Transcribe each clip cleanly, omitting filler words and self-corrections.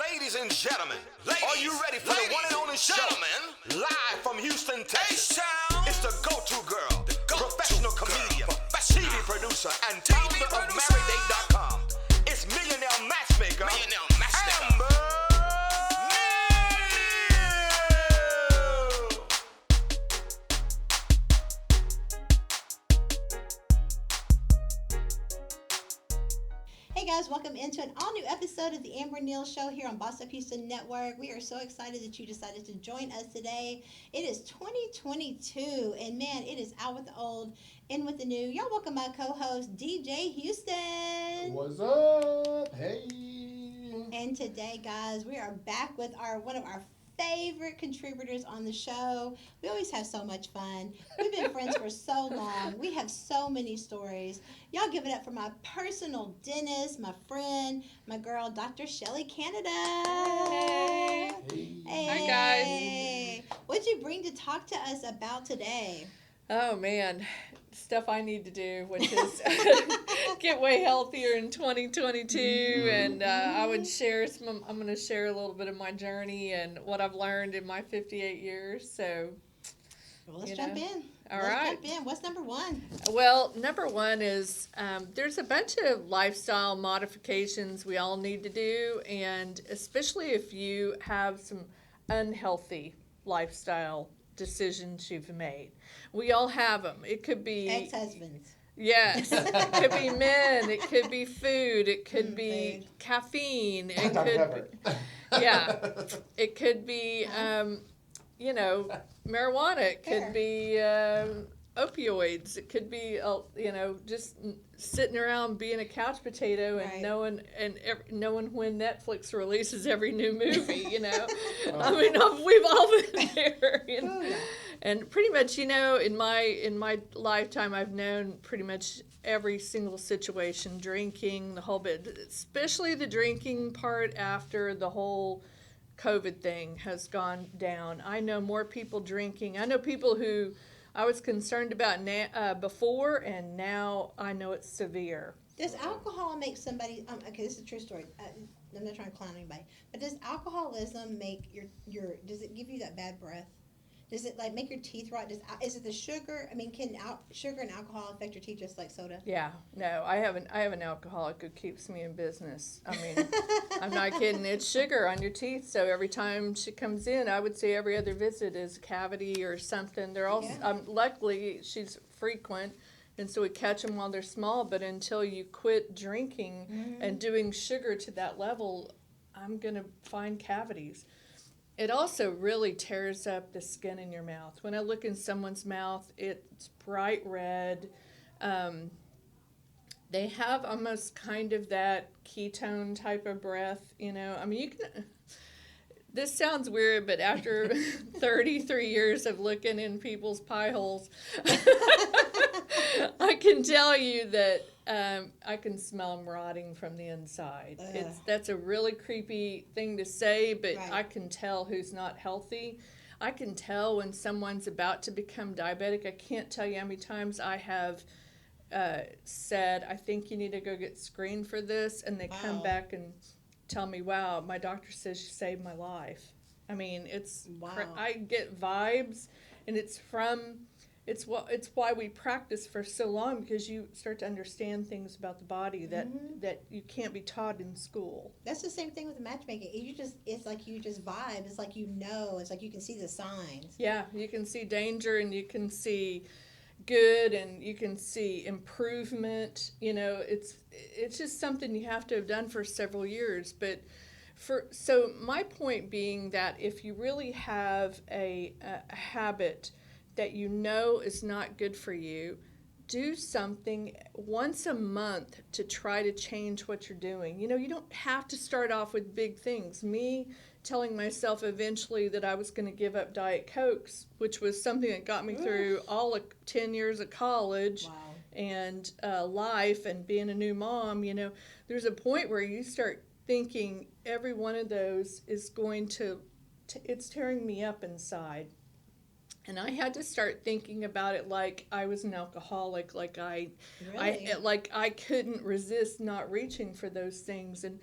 Ladies and gentlemen, are you ready for the one and only show? Live from Houston, Texas. It's the go-to girl, professional comedian, TV producer, and founder of MarriedDate.com. It's millionaire matchmaker, Amber. Hey guys, welcome into an all-new episode of the Amber and Neal Show here on Boss Up Houston Network. We are so excited that you decided to join us today. It is 2022, and man, it is out with the old, in with the new. Y'all welcome my co-host, DJ Houston. What's up? Hey. And today, guys, we are back with one of our favorite contributors on the show. We always have so much fun. We've been friends for so long. We have so many stories. Y'all give it up for my personal dentist, my friend, my girl, Dr. Shelly Canada. Hey. Hey. Hi, guys. What'd you bring to talk to us about today? Oh, man. Stuff I need to do, which is get way healthier in 2022. And I would share I'm going to share a little bit of my journey and what I've learned in my 58 years. So, well, let's jump in. All right. Jump in. What's number one? Well, number one is there's a bunch of lifestyle modifications we all need to do. And especially if you have some unhealthy lifestyle decisions you've made. We all have them. It could be ex-husbands. Yes. It could be men. It could be food. It could be caffeine. It could be, it could be marijuana. It could be opioids. It could be just sitting around being a couch potato and knowing when Netflix releases every new movie. I mean, we've all been there. And pretty much, in my lifetime, I've known pretty much every single situation, drinking, the whole bit, especially the drinking part after the whole COVID thing has gone down. I know more people drinking. I know people who I was concerned about before, and now I know it's severe. Does alcohol make somebody? Okay, this is a true story. I'm not trying to clown anybody, but does alcoholism make your? Does it give you that bad breath? Does it make your teeth rot? Is it the sugar? I mean, can sugar and alcohol affect your teeth just like soda? Yeah, no, I have an alcoholic who keeps me in business. I mean, I'm not kidding. It's sugar on your teeth, so every time she comes in, I would say every other visit is a cavity or something. They're all luckily she's frequent, and so we catch them while they're small. But until you quit drinking and doing sugar to that level, I'm gonna find cavities. It also really tears up the skin in your mouth. When I look in someone's mouth, it's bright red. They have almost kind of that ketone type of breath, I mean, you can. This sounds weird, but after 33 years of looking in people's pie holes, I can tell you that I can smell them rotting from the inside. That's a really creepy thing to say, but I can tell who's not healthy. I can tell when someone's about to become diabetic. I can't tell you how many times I have said, I think you need to go get screened for this, and they come back and tell me, wow, my doctor says you saved my life. I mean, I get vibes, and it's why we practice for so long, because you start to understand things about the body that you can't be taught in school. That's the same thing with matchmaking. It's like you just vibe. It's like it's like you can see the signs. Yeah, you can see danger, and you can see good, and you can see improvement. It's just something you have to have done for several years. But so my point being that if you really have a habit that is not good for you, do something once a month to try to change what you're doing. You don't have to start off with big things. Me telling myself eventually that I was going to give up Diet Cokes, which was something that got me through all of 10 years of college and life and being a new mom. There's a point where you start thinking every one of those is going to it's tearing me up inside. And I had to start thinking about it like I was an alcoholic, like I couldn't resist not reaching for those things. And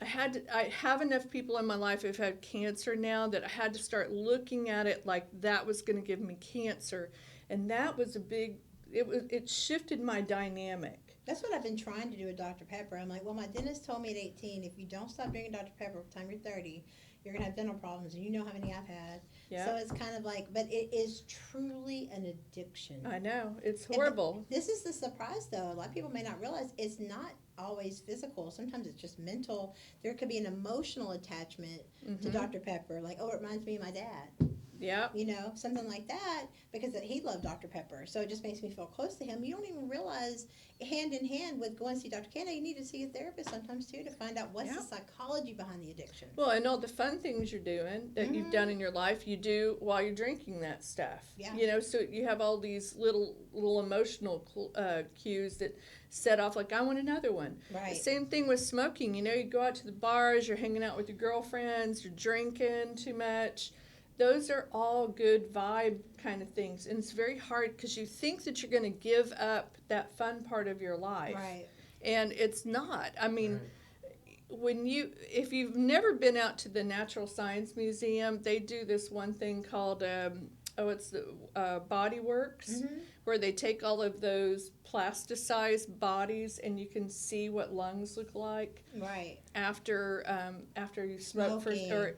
I have enough people in my life who've had cancer now that I had to start looking at it like that was going to give me cancer, and that was a big. It shifted my dynamic. That's what I've been trying to do with Dr. Pepper. I'm like, well, my dentist told me at 18, if you don't stop drinking Dr. Pepper by the time you're 30, you're going to have dental problems. And you know how many I've had. Yeah. So it's kind of like, but it is truly an addiction. I know. It's horrible. This is the surprise, though. A lot of people may not realize it's not always physical. Sometimes it's just mental. There could be an emotional attachment to Dr. Pepper. Like, oh, it reminds me of my dad. Yeah. You know, something like that, because he loved Dr. Pepper. So it just makes me feel close to him. You don't even realize, hand in hand with going to see Dr. Canada, you need to see a therapist sometimes too to find out what's the psychology behind the addiction. Well, and all the fun things you're doing that you've done in your life, you do while you're drinking that stuff. Yeah. You know, so you have all these little emotional cues that set off, like, I want another one. Right. The same thing with smoking. You know, you go out to the bars, you're hanging out with your girlfriends, you're drinking too much. Those are all good vibe kind of things. And it's very hard because you think that you're going to give up that fun part of your life. Right. And it's not. I mean, if you've never been out to the Natural Science Museum, they do this one thing called, it's the Body Works, where they take all of those plasticized bodies and you can see what lungs look like. Right. After you smoke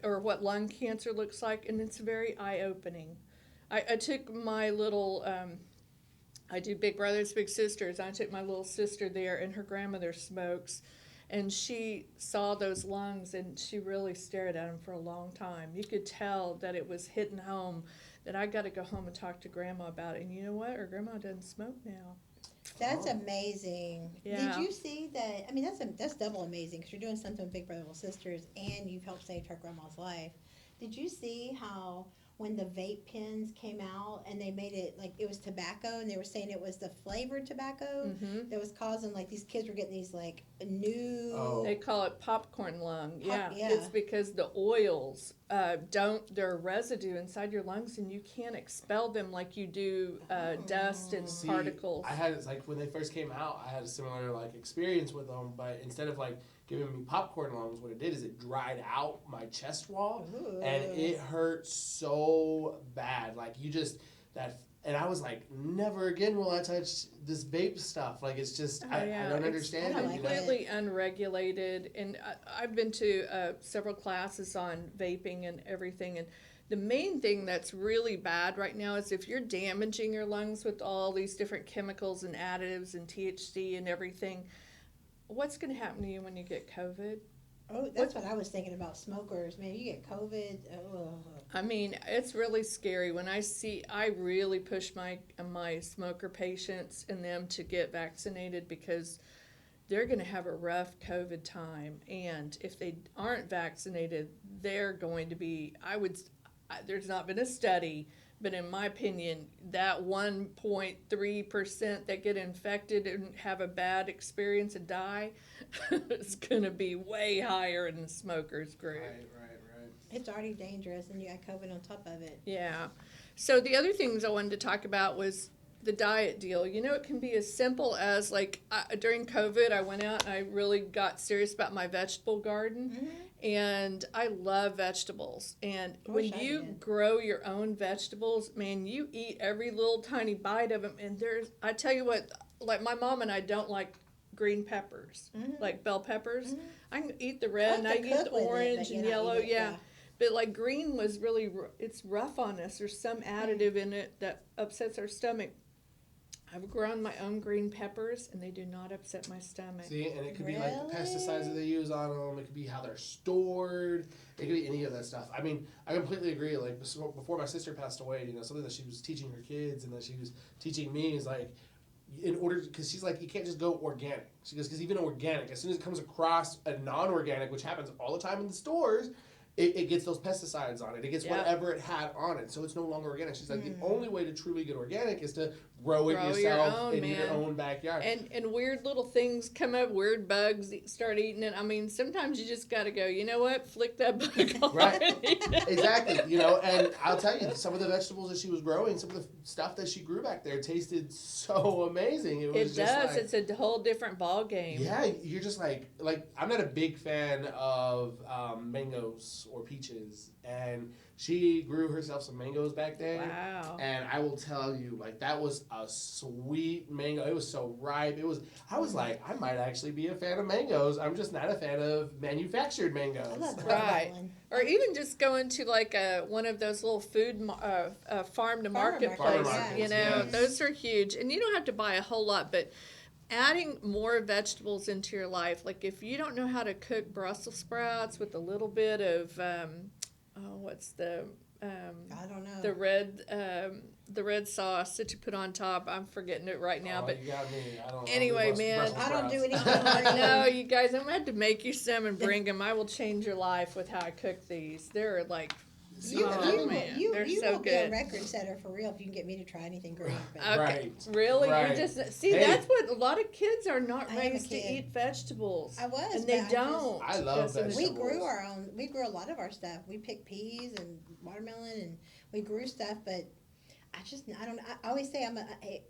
or what lung cancer looks like, and it's very eye-opening. I took my little, I do Big Brothers Big Sisters. I took my little sister there, and her grandmother smokes, and she saw those lungs, and she really stared at them for a long time. You could tell that it was hitting home, that I got to go home and talk to Grandma about it. And you know what? Her grandma doesn't smoke now. That's amazing. Yeah. Did you see that? I mean, that's double amazing because you're doing something with Big Brother Little Sisters and you've helped save her grandma's life. Did you see how when the vape pens came out and they made it like it was tobacco and they were saying it was the flavored tobacco that was causing like these kids were getting these like new. They call it popcorn lung. Yeah. Yeah. It's because the oils they're residue inside your lungs and you can't expel them like you do dust and particles. I had like when they first came out, I had a similar like experience with them, but instead of like giving me popcorn lungs, what it did is it dried out my chest wall. Ooh. And it hurt so bad. Like you just and I was like, never again will I touch this vape stuff. Like it's just I don't understand it. Like completely unregulated, and I've been to several classes on vaping and everything, and the main thing that's really bad right now is if you're damaging your lungs with all these different chemicals and additives and THC and everything, what's going to happen to you when you get COVID? Oh, that's what I was thinking about smokers. Man, you get COVID. Oh. I mean, it's really scary when I really push my smoker patients and them to get vaccinated because they're going to have a rough COVID time. And if they aren't vaccinated, they're going to be, there's not been a study, but in my opinion, that 1.3% that get infected and have a bad experience and die is going to be way higher in the smokers group. Right. It's already dangerous, and you got COVID on top of it. Yeah. So the other things I wanted to talk about was the diet deal. You know, it can be as simple as like during COVID, I went out and I really got serious about my vegetable garden, and I love vegetables. And when you grow your own vegetables, man, you eat every little tiny bite of them. And I tell you what, like my mom and I don't like green peppers, like bell peppers. I can eat the red and I can eat the orange and yellow, yeah. But like green was really, it's rough on us. There's some additive in it that upsets our stomach. I've grown my own green peppers, and they do not upset my stomach. See, and it could be like the pesticides that they use on them. It could be how they're stored. It could be any of that stuff. I mean, I completely agree. Like before my sister passed away, you know, something that she was teaching her kids and that she was teaching me is like, in order, because she's like, you can't just go organic. She goes, because even organic, as soon as it comes across a non-organic, which happens all the time in the stores, it gets those pesticides on it. It gets Yeah. whatever it had on it. So it's no longer organic. She's like, the only way to truly get organic is to grow it Grow your yourself own, in your man. own backyard. And weird little things come up, weird bugs start eating it. I mean, sometimes you just got to go, you know what, flick that bug off. Right. and eat it. Exactly, you know, and I'll tell you, some of the vegetables that she was growing, some of the stuff that she grew back there tasted so amazing. It was It just does. like, It's a whole different ball game. yeah, you're just like I'm not a big fan of mangoes or peaches, and she grew herself some mangoes back there. Wow. And I will tell you, like, that was a sweet mango. It was so ripe. I was like, I might actually be a fan of mangoes. I'm just not a fan of manufactured mangoes. I love Right. watermelon. Or even just going to like one of those little food farm to market Farmer places. markets, You know, yes. those are huge, and you don't have to buy a whole lot, but adding more vegetables into your life, like if you don't know how to cook Brussels sprouts with a little bit of what's the I don't know. the red sauce that you put on top. I'm forgetting it right now, but you got me. I don't. Anyway, do man. Brussels I don't do sprouts. anything. I know, you guys, I'm gonna have to make you some and bring them. I will change your life with how I cook these. They're like, You, Oh, you, man, you, they're you so will be a good. record setter for real if you can get me to try anything green. But okay, Right. really? Right. You're just see. Hey. That's what a lot of kids are not I am a raised to kid. eat vegetables, I was, and they but don't. I love Because of the- we vegetables. grew our own. We grew a lot of our stuff. We picked peas and watermelon, and we grew stuff. But I don't. I always say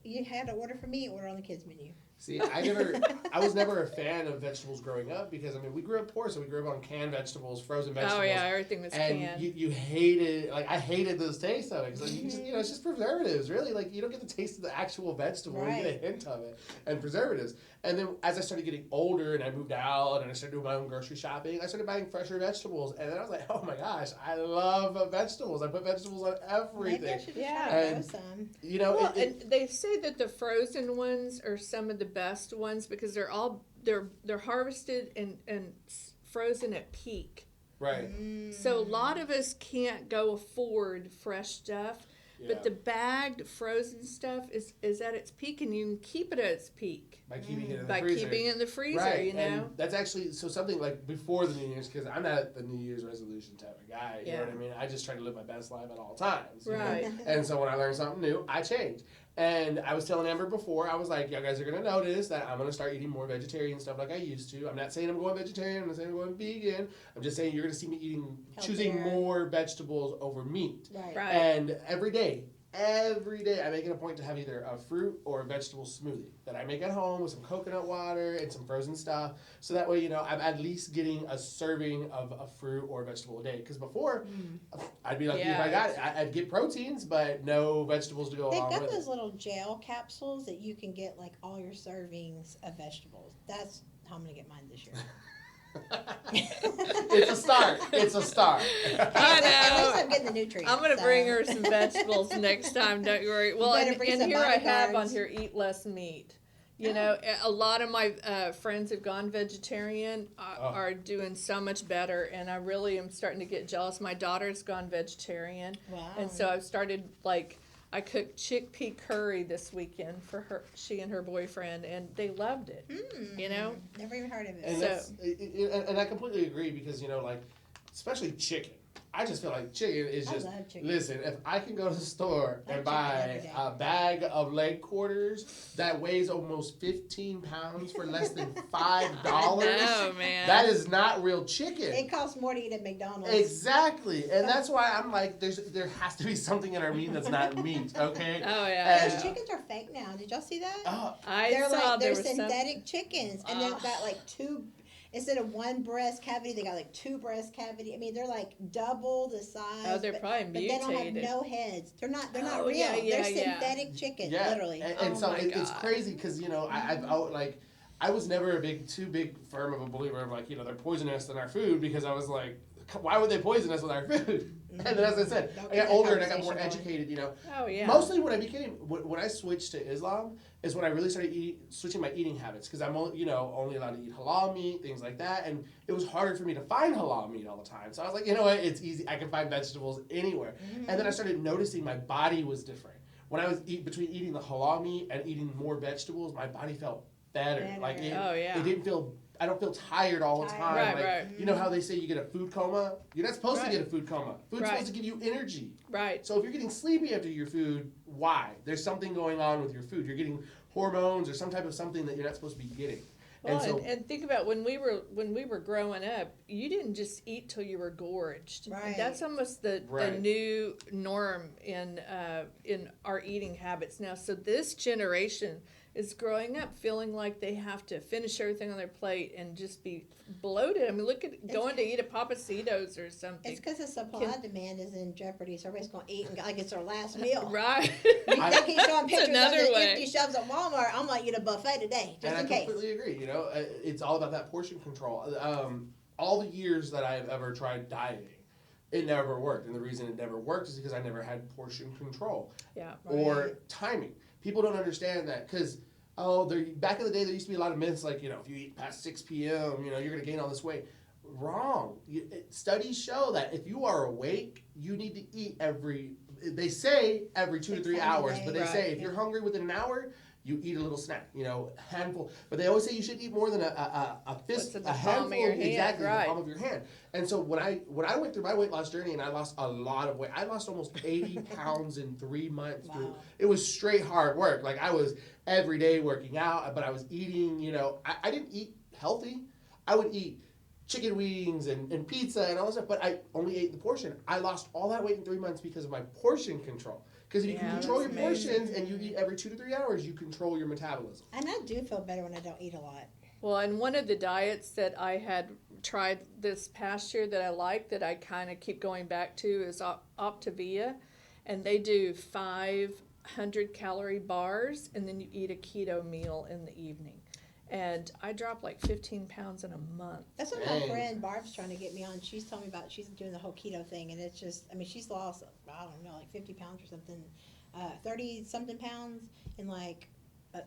you had to order for me. Order on the kids menu. See, I was never a fan of vegetables growing up because, I mean, we grew up poor, so we grew up on canned vegetables, frozen vegetables. Oh yeah, everything was And canned. you hated, like, I hated the taste of it because, like, you just, you know, it's just preservatives, really. Like, you don't get the taste of the actual vegetable. You get Right. a hint of it and preservatives. And then as I started getting older and I moved out and I started doing my own grocery shopping, I started buying fresher vegetables. And then I was like, oh my gosh, I love vegetables. I put vegetables on everything. Maybe I should Yeah. try to grow And- some. You know, Well, and they say that the frozen ones are some of the best ones because they're harvested and frozen at peak. right. So a lot of us can't go afford fresh stuff, Yeah. but the bagged frozen stuff is at its peak, and you can keep it at its peak By keeping it in the by freezer. keeping it in the freezer. Right, You know. and that's actually so something like before the New Year's, because I'm not the New Year's resolution type of guy. You know Yeah. what I mean? I just try to live my best life at all times. you know? Right. And so when I learn something new, I change. And I was telling Amber before, I was like, you guys are gonna notice that I'm gonna start eating more vegetarian stuff like I used to. I'm not saying I'm going vegetarian. I'm not saying I'm going vegan. I'm just saying you're gonna see me choosing Healthier. more vegetables over meat. Right. Right. And every day I make it a point to have either a fruit or a vegetable smoothie that I make at home with some coconut water and some frozen stuff. So that way, you know, I'm at least getting a serving of a fruit or a vegetable a day. Because before, I'd be lucky if I got it. I'd get proteins, but no vegetables to go They've along got with those it. little gel capsules that you can get like all your servings of vegetables. That's how I'm gonna get mine this year. It's a start. It's a start. I At least know. I'm getting the nutrients. I'm gonna so. bring her some vegetables next time. Don't you worry. Well, better and bring some here I have on bodyguards. here eat less meat. You know, a lot of my friends who've gone vegetarian are doing so much better, and I really am starting to get jealous. My daughter's gone vegetarian, Wow. and so I've started like I cooked chickpea curry this weekend for her, she and her boyfriend, and they loved it. You know, Never even heard of it. And, So- and I completely agree because, you know, like, especially chicken. I just feel like chicken is I just. love chicken. Listen, if I can go to the store I and have buy chicken every day. a bag of leg quarters that weighs almost 15 pounds for less than $5, I know, man. that is not real chicken. It costs more to eat at McDonald's. Exactly, and that's why I'm like, there has to be something in our meat that's not meat, okay? Oh yeah. Those chickens are fake now. Did y'all see that? Oh, I they're saw like there they're was some. synthetic chickens, and they've got like two. Instead of one breast cavity, they got like two breast cavity. I mean, they're like double the size. Oh, they're probably but they don't have mutated. no heads. They're not Oh, real. yeah, yeah, they're yeah. synthetic chickens, yeah, literally. and Oh so my it's God. crazy because, you know, I was never too big firm of a believer of, like, you know, they're poisoning us in our food because I was like, why would they poison us with our food? And then, as I said, Don't I get got that older and I got more conversation going. educated, you know. Oh yeah. Mostly when I switched to Islam is when I really started switching my eating habits because I'm only allowed to eat halal meat, things like that, and it was harder for me to find halal meat all the time. So I was like, you know what, it's easy. I can find vegetables anywhere. And then I started noticing my body was different. When I was between eating the halal meat and eating more vegetables, my body felt better. Better. Like Oh, yeah. it didn't feel. I don't feel tired all the time. Right, like, right. You know how they say you get a food coma? You're not supposed to Right. get a food coma. Food's Right. supposed to give you energy. Right. So if you're getting sleepy after your food, why? There's something going on with your food. You're getting hormones or some type of something that you're not supposed to be getting. Well, And so and think about when we were growing up, you didn't just eat till you were gorged. Right. And that's almost the Right. new norm in our eating habits now. So this generation is growing up feeling like they have to finish everything on their plate and just be bloated. I mean, look at going to eat a Papacitos or something. It's because the supply and demand is in jeopardy, so everybody's going to eat and like it's their last meal. Right. They keep showing pictures of another the way. empty shelves at Walmart. I'm like, eat a buffet today, just and in I case. completely agree. You know, it's all about that portion control. All the years that I've ever tried dieting, it never worked. And the reason it never worked is because I never had portion control Yeah. or Right. timing. People don't understand that because back in the day there used to be a lot of myths like, you know, if you eat past 6 p.m., you know, you're going to gain all this weight. Wrong. Studies show that if you are awake, you need to eat they say every 2 to 3 hours, but they Right. say if you're hungry within an hour, you eat a little snack, you know, handful. But they always say you should eat more than a fist, What's in a the palm handful, of your hand, exactly, right. the palm of your hand. And so when I went through my weight loss journey and I lost a lot of weight, I lost almost 80 pounds in 3 months. Wow. It was straight hard work. Like I was every day working out, but I was eating, you know, I didn't eat healthy. I would eat chicken wings and pizza and all that stuff, but I only ate the portion. I lost all that weight in 3 months because of my portion control. Because if you Yeah, can control your that's amazing. portions and you eat every 2 to 3 hours, you control your metabolism. And I do feel better when I don't eat a lot. Well, and one of the diets that I had tried this past year that I like, that I kind of keep going back to, is Optavia. And they do 500 calorie bars, and then you eat a keto meal in the evening. And I dropped like 15 pounds in a month. That's what my Dang. friend Barb's trying to get me on. She's telling me about, she's doing the whole keto thing, and it's just, I mean, she's lost, I don't know, like 50 pounds or something, 30 something pounds in like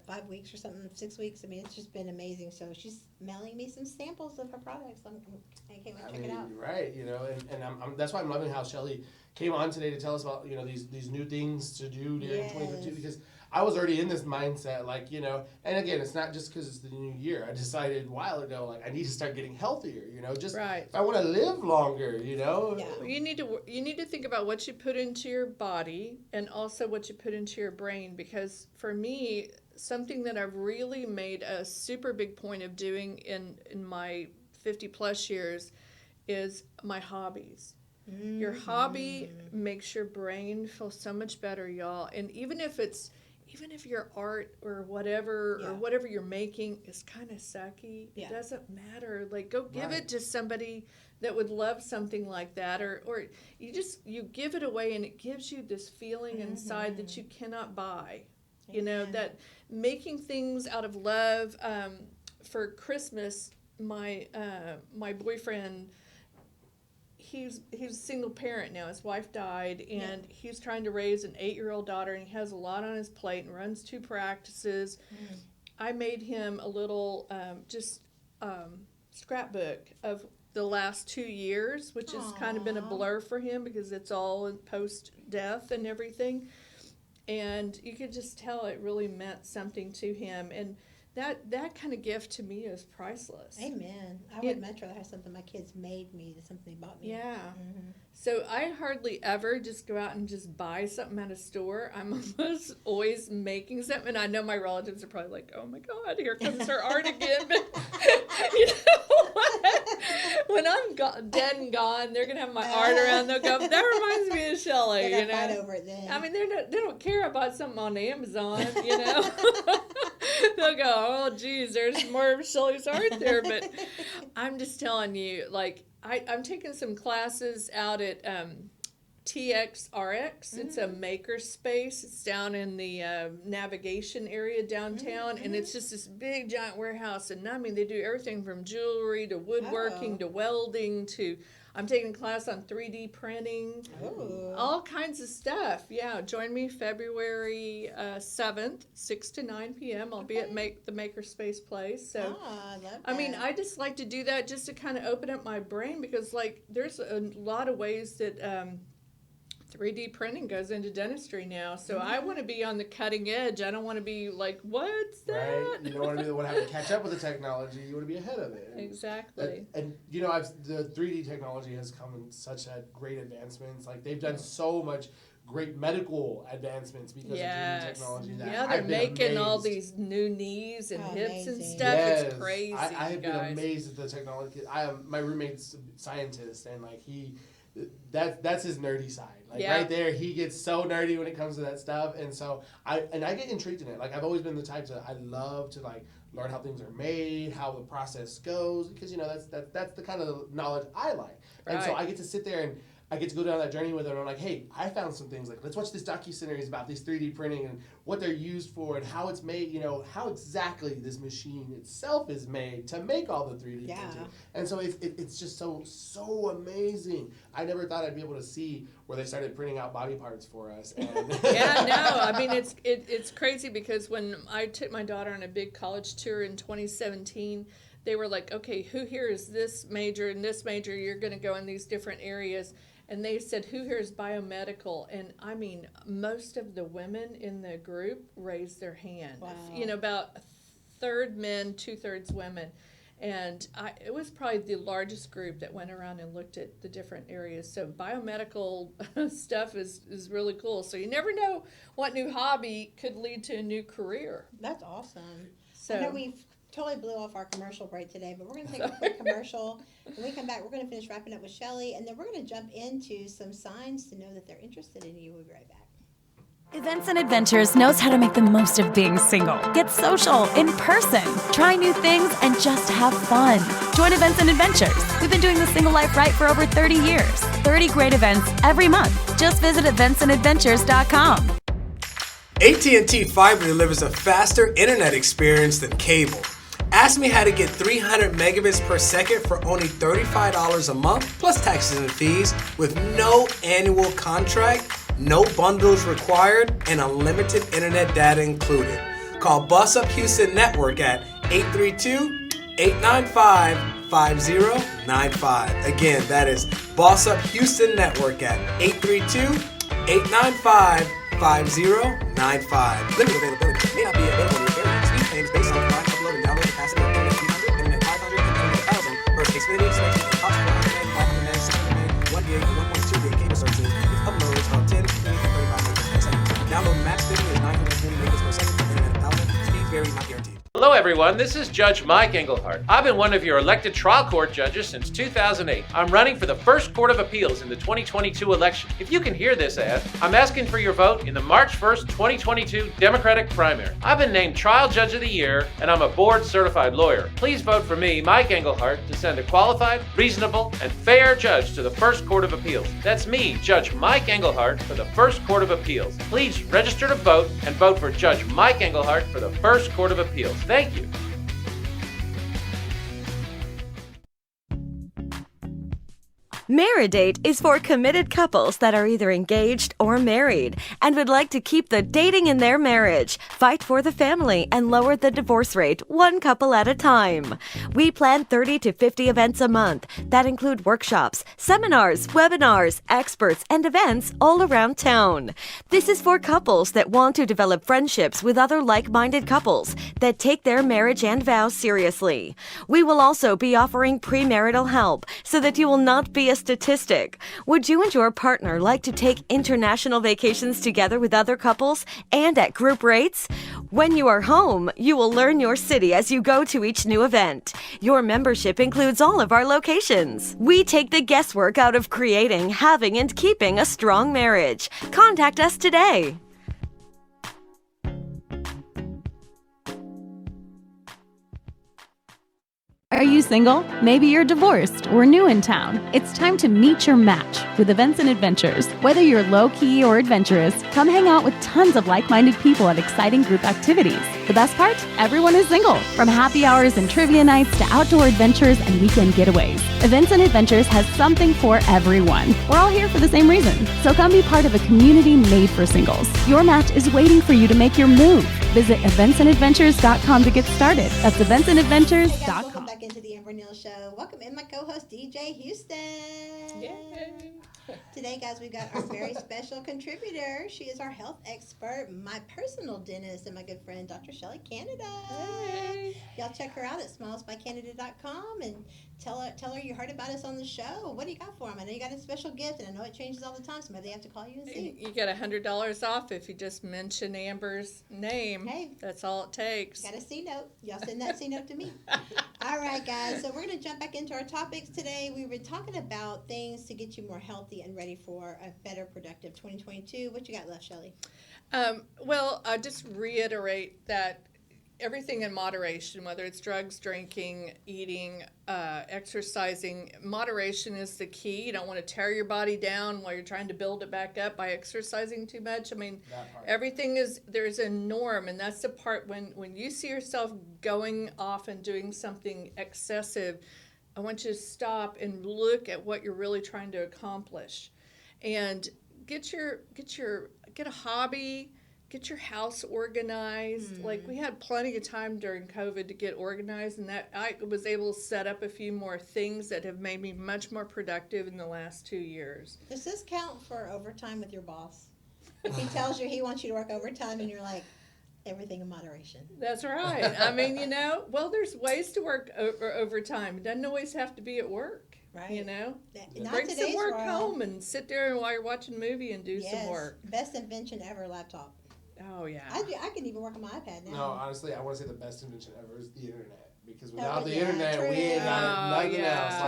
5 weeks or something, 6 weeks. I mean, it's just been amazing. So she's mailing me some samples of her products. I can't wait to check it out. Right, you know, and that's why I'm loving how Shelly came on today to tell us about, you know, these new things to do during Yes. 2022, because I was already in this mindset, like, you know, and again, it's not just because it's the new year. I decided a while ago, like, I need to start getting healthier, you know, just Right. if I want to live longer, you know. Yeah. Well, you need to think about what you put into your body and also what you put into your brain, because for me, something that I've really made a super big point of doing in my 50 plus years is my hobbies. Your hobby makes your brain feel so much better, y'all. And even if your art or whatever you're making is kind of sucky, Yeah. it doesn't matter. Like, go give Right. it to somebody that would love something like that, or you give it away, and it gives you this feeling inside that you cannot buy. You know, Amen. that making things out of love. For Christmas, my boyfriend, he's a single parent now. His wife died, and he's trying to raise an 8-year-old daughter, and he has a lot on his plate and runs 2 practices. I made him a little scrapbook of the last 2 years, which has kind of been a Aw. blur for him because it's all post-death and everything. And you could just tell it really meant something to him. And that kind of gift to me is priceless. Amen. I would much rather have something my kids made me than something they bought me. Yeah. So I hardly ever just go out and just buy something at a store. I'm almost always making something. And I know my relatives are probably like, oh my God, here comes her art again. But you know what? When I'm dead and gone, they're going to have my art around. They'll go, that reminds me of Shelley, They're you gonna know. fight over it then. I mean, they don't care about something on Amazon, you know. They'll go, oh, geez, there's more of Shelley's art there. But I'm just telling you, like, I'm taking some classes out at TXRX. It's a maker space. It's down in the navigation area downtown, and it's just this big, giant warehouse. And I mean, they do everything from jewelry to woodworking to welding to... I'm taking a class on 3D printing, Ooh. all kinds of stuff. Yeah, join me February 7th, 6 to 9 p.m. I'll be at the Makerspace place. So, I love that. I mean, I just like to do that just to kind of open up my brain, because, like, there's a lot of ways that 3D printing goes into dentistry now, so I want to be on the cutting edge. I don't want to be like, what's that? Right? You don't want to be the one having to catch up with the technology. You want to be ahead of it. Exactly. And the 3D technology has come in such a great advancements. Like they've done so much great medical advancements because of 3D technology. That they're I've been making amazed. all these new knees and hips and Amazing. stuff. Yes. It's crazy. I have been guys. amazed at the technology. My roommate's a scientist, and like that's his nerdy side. Like right there, he gets so nerdy when it comes to that stuff, and so I get intrigued in it. Like I've always been the type I love to like learn how things are made, how the process goes, because that's the kind of knowledge I like, and so I get to sit there and I get to go down that journey with them. I'm like, hey, I found some things. Like, let's watch this docuseries about this 3D printing and what they're used for and how it's made, how exactly this machine itself is made to make all the 3D printing. And so it's just so amazing. I never thought I'd be able to see where they started printing out body parts for us. And I mean, it's crazy because when I took my daughter on a big college tour in 2017, they were like, okay, who here is this major and this major? You're going to go in these different areas. And they said, who here is biomedical? And I mean, most of the women in the group raised their hand. Wow. About a third men, 2/3 women. And it was probably the largest group that went around and looked at the different areas. So biomedical stuff is really cool. So you never know what new hobby could lead to a new career. That's awesome. So I know we've totally blew off our commercial break today, but we're going to take a quick commercial. When we come back, we're going to finish wrapping up with Shelly, and then we're going to jump into some signs to know that they're interested in you. We'll be right back. Events and Adventures knows how to make the most of being single. Get social, in person, try new things, and just have fun. Join Events and Adventures. We've been doing the single life right for over 30 years. 30 great events every month. Just visit eventsandadventures.com. AT&T Fiber delivers a faster internet experience than cable. Ask me how to get 300 megabits per second for only $35 a month, plus taxes and fees, with no annual contract, no bundles required, and unlimited internet data included. Call Boss Up Houston Network at 832-895-5095. Again, that is Boss Up Houston Network at 832-895-5095. Limited availability may not be available in your area. Speed claims based on combined upload and download capacity of internet 300, internet 500, and internet 1000 versus Xfinity, Spectrum, and Cox 400 meg, 500 meg, 600 meg, 1 gig, and 1.2 gig cable services with uploads of 10, 20, and 35 megabits per second. Download max speed is 920 megabits per second, internet 1000. Speed vary, not guaranteed. Hello everyone, this is Judge Mike Engelhardt. I've been one of your elected trial court judges since 2008. I'm running for the First Court of Appeals in the 2022 election. If you can hear this ad, I'm asking for your vote in the March 1st, 2022 Democratic primary. I've been named Trial Judge of the Year, and I'm a board-certified lawyer. Please vote for me, Mike Engelhardt, to send a qualified, reasonable, and fair judge to the First Court of Appeals. That's me, Judge Mike Engelhardt, for the First Court of Appeals. Please register to vote and vote for Judge Mike Engelhardt for the First Court of Appeals. Thank you. Maridate is for committed couples that are either engaged or married and would like to keep the dating in their marriage, fight for the family, and lower the divorce rate one couple at a time. We plan 30 to 50 events a month that include workshops, seminars, webinars, experts, and events all around town. This is for couples that want to develop friendships with other like-minded couples that take their marriage and vows seriously. We will also be offering premarital help so that you will not be a statistic. Would you and your partner like to take international vacations together with other couples and at group rates? When you are home, you will learn your city as you go to each new event. Your membership includes all of our locations. We take the guesswork out of creating, having, and keeping a strong marriage. Contact us today. Are you single? Maybe you're divorced or new in town. It's time to meet your match with Events and Adventures. Whether you're low-key or adventurous, come hang out with tons of like-minded people at exciting group activities. The best part? Everyone is single. From happy hours and trivia nights to outdoor adventures and weekend getaways, Events and Adventures has something for everyone. We're all here for the same reason. So come be part of a community made for singles. Your match is waiting for you to make your move. Visit eventsandadventures.com to get started. That's Hey guys, eventsandadventures.com. welcome back into the Amber Neal Show. Welcome in my co-host DJ Houston. Yay. Today, guys, we got our very special contributor. She is our health expert, my personal dentist, and my good friend, Dr. Shelley Canada. Yay. Y'all check her out at smilesbycanada.com and tell her you heard about us on the show. What do you got for them? I know you got a special gift, and I know it changes all the time, so maybe they have to call you and see. You get $100 off if you just mention Amber's name. Hey. That's all it takes. Got a C note. Y'all send that C note to me. All right, guys. So we're going to jump back into our topics today. We were talking about things to get you more healthy and ready for a better, productive 2022. What you got left, Shelley? Well, I just reiterate that everything in moderation, whether it's drugs, drinking, eating, exercising, moderation is the key. You don't want to tear your body down while you're trying to build it back up by exercising too much. I mean, everything is, there's a norm, and that's the part when you see yourself going off and doing something excessive, I want you to stop and look at what you're really trying to accomplish. And get a hobby, get your house organized. Like, we had plenty of time during COVID to get organized, and that I was able to set up a few more things that have made me much more productive in the last 2 years. Does this count for overtime with your boss? If he tells you he wants you to work overtime and you're like, everything in moderation. That's right. I mean, well, there's ways to work overtime. It doesn't always have to be at work. Right. Not Bring some today's work world. home and sit there while you're watching a movie and do some work. Best invention ever, laptop. Oh, yeah. I can even work on my iPad now. No, honestly, I want to say the best invention ever is the internet. Because without the yeah, internet, true. we ain't got nothing yeah. else.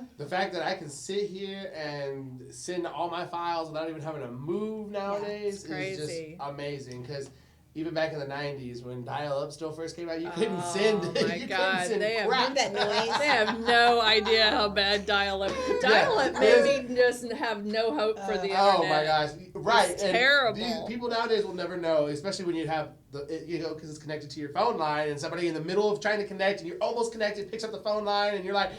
Like, the fact that I can sit here and send all my files without even having to move nowadays is just amazing. Because even back in the 90s, when dial-up still first came out, you couldn't send Oh my God, send they crap. that noise. They have no idea how bad dial-up. Dial-up made me just have no hope for the internet. Oh my gosh! Right, It's and terrible. People nowadays will never know, especially when you have because it's connected to your phone line, and somebody in the middle of trying to connect, and you're almost connected, picks up the phone line, and you're like,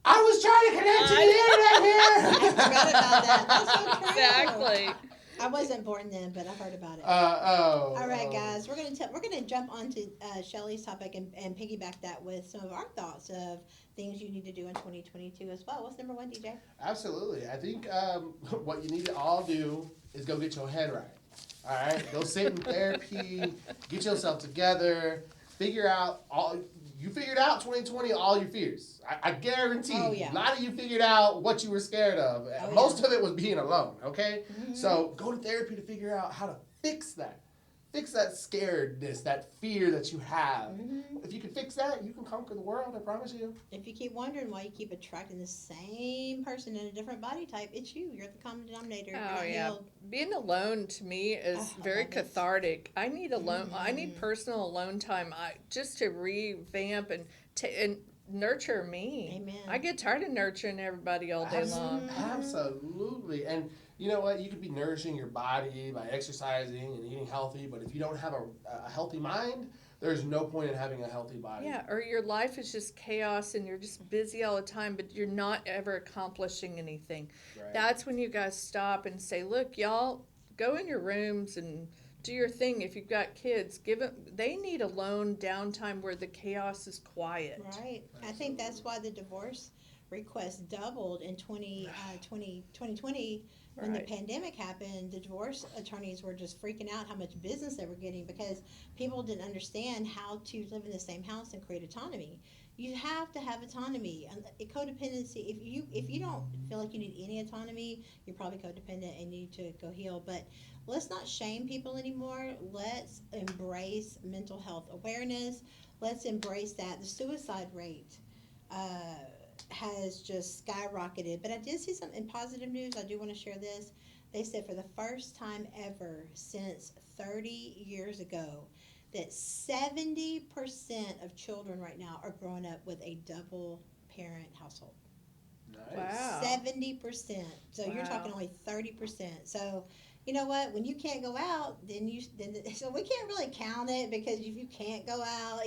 "I was trying to connect to the internet here." I forgot about that. That's so true. Exactly. I wasn't born then, but I've heard about it. All right, guys, we're gonna jump onto Shelley's topic and piggyback that with some of our thoughts of things you need to do in 2022 as well. What's number one, DJ? Absolutely. I think what you need to all do is go get your head right. All right, go sit in therapy, get yourself together, figure out You figured out 2020 all your fears. I guarantee. Oh, yeah. A lot of you figured out what you were scared of. Most of it was being alone. Okay, so go to therapy to figure out how to fix that. Fix that scaredness, that fear that you have. If you can fix that, you can conquer the world, I promise you. If you keep wondering why you keep attracting the same person in a different body type, it's you. You're the common denominator. Oh, yeah. Being alone to me is very cathartic. I need alone. I need personal alone time just to revamp and nurture me. Amen. I get tired of nurturing everybody all day long. Absolutely. And you know what? You could be nourishing your body by exercising and eating healthy, but if you don't have a healthy mind, there's no point in having a healthy body. Yeah, or your life is just chaos and you're just busy all the time, but you're not ever accomplishing anything. Right. That's when you guys stop and say, look, y'all, go in your rooms and do your thing. If you've got kids, they need alone downtime where the chaos is quiet. Right. I think that's why the divorce requests doubled in 2020 when the pandemic happened. The divorce attorneys were just freaking out how much business they were getting because people didn't understand how to live in the same house and create autonomy. You have to have autonomy. Codependency, if you don't feel like you need any autonomy, you're probably codependent and need to go heal. But let's not shame people anymore. Let's embrace mental health awareness. Let's embrace that. The suicide rate has just skyrocketed. But I did see some in positive news. I do want to share this. They said for the first time ever since 30 years ago that 70% of children right now are growing up with a double parent household. Nice. Wow. 70%. So you're Wow. talking only 30%. So you know what? When you can't go out, so we can't really count it, because if you can't go out,